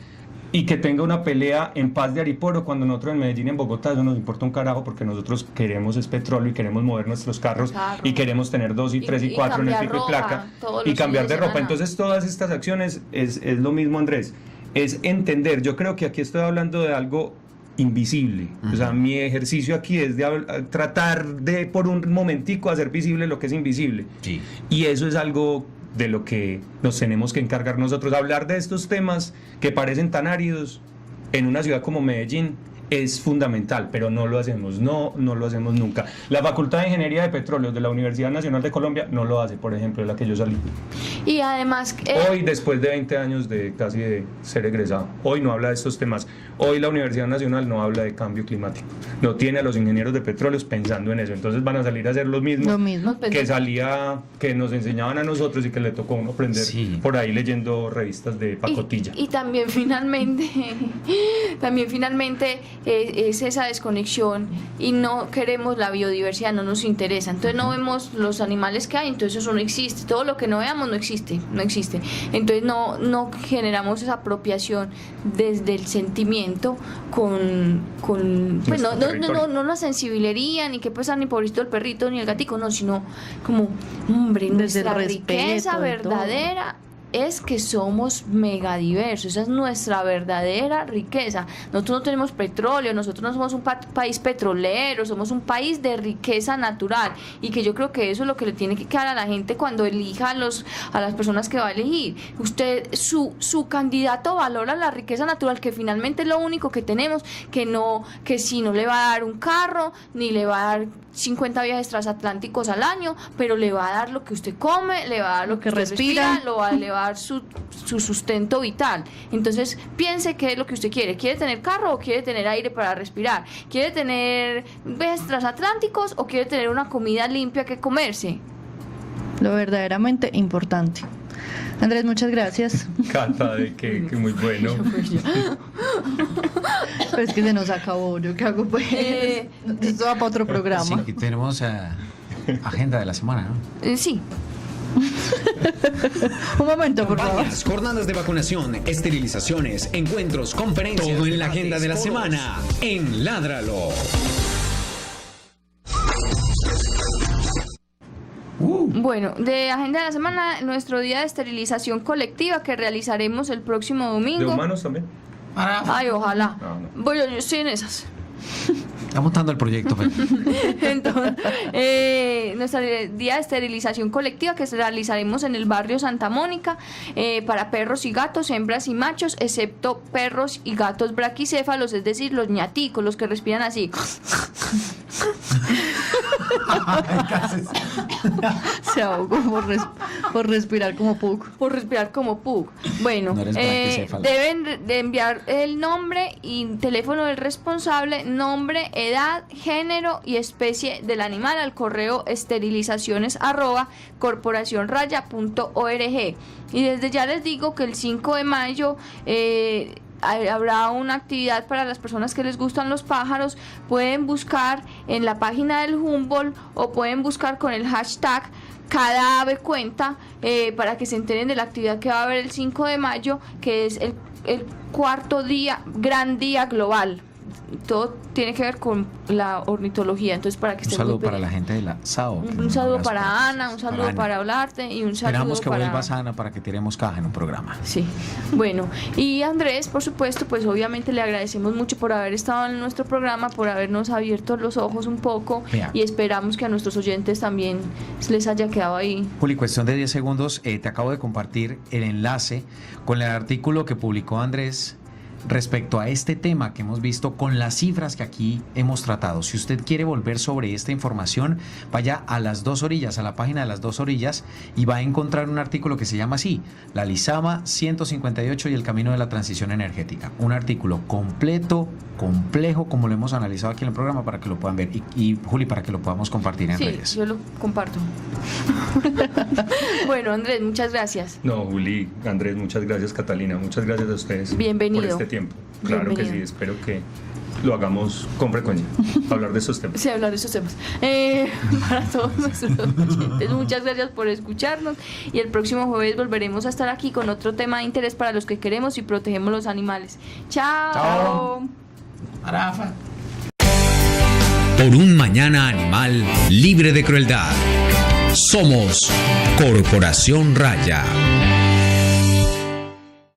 y que tenga una pelea en Paz de Ariporo cuando nosotros en Medellín, en Bogotá, eso nos importa un carajo porque nosotros queremos es petróleo y queremos mover nuestros carros y queremos tener 2 y 3 y 4 en el pico y placa y cambiar de ropa. Entonces todas estas acciones es lo mismo, Andrés, es entender. Yo creo que aquí estoy hablando de algo invisible. O sea, mi ejercicio aquí es de tratar de por un momentico hacer visible lo que es invisible. Sí. Y eso es algo de lo que nos tenemos que encargar nosotros. Hablar de estos temas que parecen tan áridos en una ciudad como Medellín es fundamental, pero no lo hacemos, no lo hacemos nunca. La Facultad de Ingeniería de Petróleos de la Universidad Nacional de Colombia no lo hace, por ejemplo, de la que yo salí. Y además Hoy, después de 20 años de casi de ser egresado, hoy no habla de estos temas. Hoy la Universidad Nacional no habla de cambio climático. No tiene a los ingenieros de petróleos pensando en eso. Entonces van a salir a hacer lo mismo que nos enseñaban a nosotros y que le tocó a uno aprender por ahí leyendo revistas de pacotilla. Y también finalmente es esa desconexión y no queremos la biodiversidad, no nos interesa. Entonces no vemos los animales que hay, entonces eso no existe. Todo lo que no veamos no existe. Entonces no generamos esa apropiación desde el sentimiento con pues no la sensibilería, ni que pesa ni pobrecito el perrito ni el gatico, no, sino como, hombre, Desde nuestra el respeto riqueza y verdadera es que somos megadiversos. Esa es nuestra verdadera riqueza. Nosotros no tenemos petróleo, nosotros no somos un país petrolero, somos un país de riqueza natural, y que yo creo que eso es lo que le tiene que quedar a la gente cuando elija a las personas que va a elegir. Usted, su candidato valora la riqueza natural, que finalmente es lo único que tenemos, que si no le va a dar un carro, ni le va a dar 50 viajes transatlánticos al año, pero le va a dar lo que usted come, le va a dar lo que usted respira, le va a dar su sustento vital. Entonces piense qué es lo que usted quiere. ¿Quiere tener carro o quiere tener aire para respirar? ¿Quiere tener viajes transatlánticos o quiere tener una comida limpia que comerse? Lo verdaderamente importante. Andrés, muchas gracias. Cata, de que muy bueno. Pues que se nos acabó. ¿Yo qué hago? Pues esto va para otro programa. Sí, tenemos agenda de la semana, ¿no? Sí. Un momento, por favor. Varias jornadas de vacunación, esterilizaciones, encuentros, conferencias. Todo en la agenda de la semana en Ládralo. Bueno, de agenda de la semana, nuestro día de esterilización colectiva que realizaremos el próximo domingo. ¿De humanos también? Ay, ojalá. No. Bueno, yo estoy en esas. Está montando el proyecto, Fer. Entonces, nuestro día de esterilización colectiva que realizaremos en el barrio Santa Mónica para perros y gatos, hembras y machos, excepto perros y gatos braquicéfalos, es decir, los ñaticos, los que respiran así. Se ahogó por respirar como Pug. Por respirar como Pug. Bueno, No eres braquicéfalo. deben de enviar el nombre y teléfono del responsable, nombre, edad, género y especie del animal al correo esterilizaciones@corporacionraya.org. Y desde ya les digo que el 5 de mayo habrá una actividad para las personas que les gustan los pájaros. Pueden buscar en la página del Humboldt o pueden buscar con el hashtag Cada Ave Cuenta para que se enteren de la actividad que va a haber el 5 de mayo, que es el cuarto gran día global. Todo tiene que ver con la ornitología, entonces para que Un estén saludo muy para la pendientes. gente de la SAO. Un saludo para Ana, un saludo para Olarte y un saludo Esperamos que para... vuelvas, Ana, para que tiremos caja en un programa. Sí, bueno, y Andrés, por supuesto, pues obviamente le agradecemos mucho por haber estado en nuestro programa, por habernos abierto los ojos un poco. Vea. Y esperamos que a nuestros oyentes también les haya quedado ahí. Juli, cuestión de 10 segundos, te acabo de compartir el enlace con el artículo que publicó Andrés respecto a este tema que hemos visto con las cifras que aquí hemos tratado. Si usted quiere volver sobre esta información, vaya a Las Dos Orillas, a la página de Las Dos Orillas, y va a encontrar un artículo que se llama así: La Lizama 158 y el camino de la transición energética. Un artículo completo, complejo, como lo hemos analizado aquí en el programa, para que lo puedan ver. Y Juli, para que lo podamos compartir en Sí, redes. yo lo comparto. Bueno, Andrés, muchas gracias. No, Juli, Andrés, muchas gracias, Catalina, muchas gracias a ustedes Bienvenido. por este tiempo. Claro que Bienvenido. sí, espero que lo hagamos con frecuencia, hablar de estos temas. Sí, hablar de estos temas. Para todos nuestros oyentes, muchas gracias por escucharnos y el próximo jueves volveremos a estar aquí con otro tema de interés para los que queremos y protegemos los animales. ¡Chao! Chao. Por un mañana animal libre de crueldad. Somos Corporación Raya.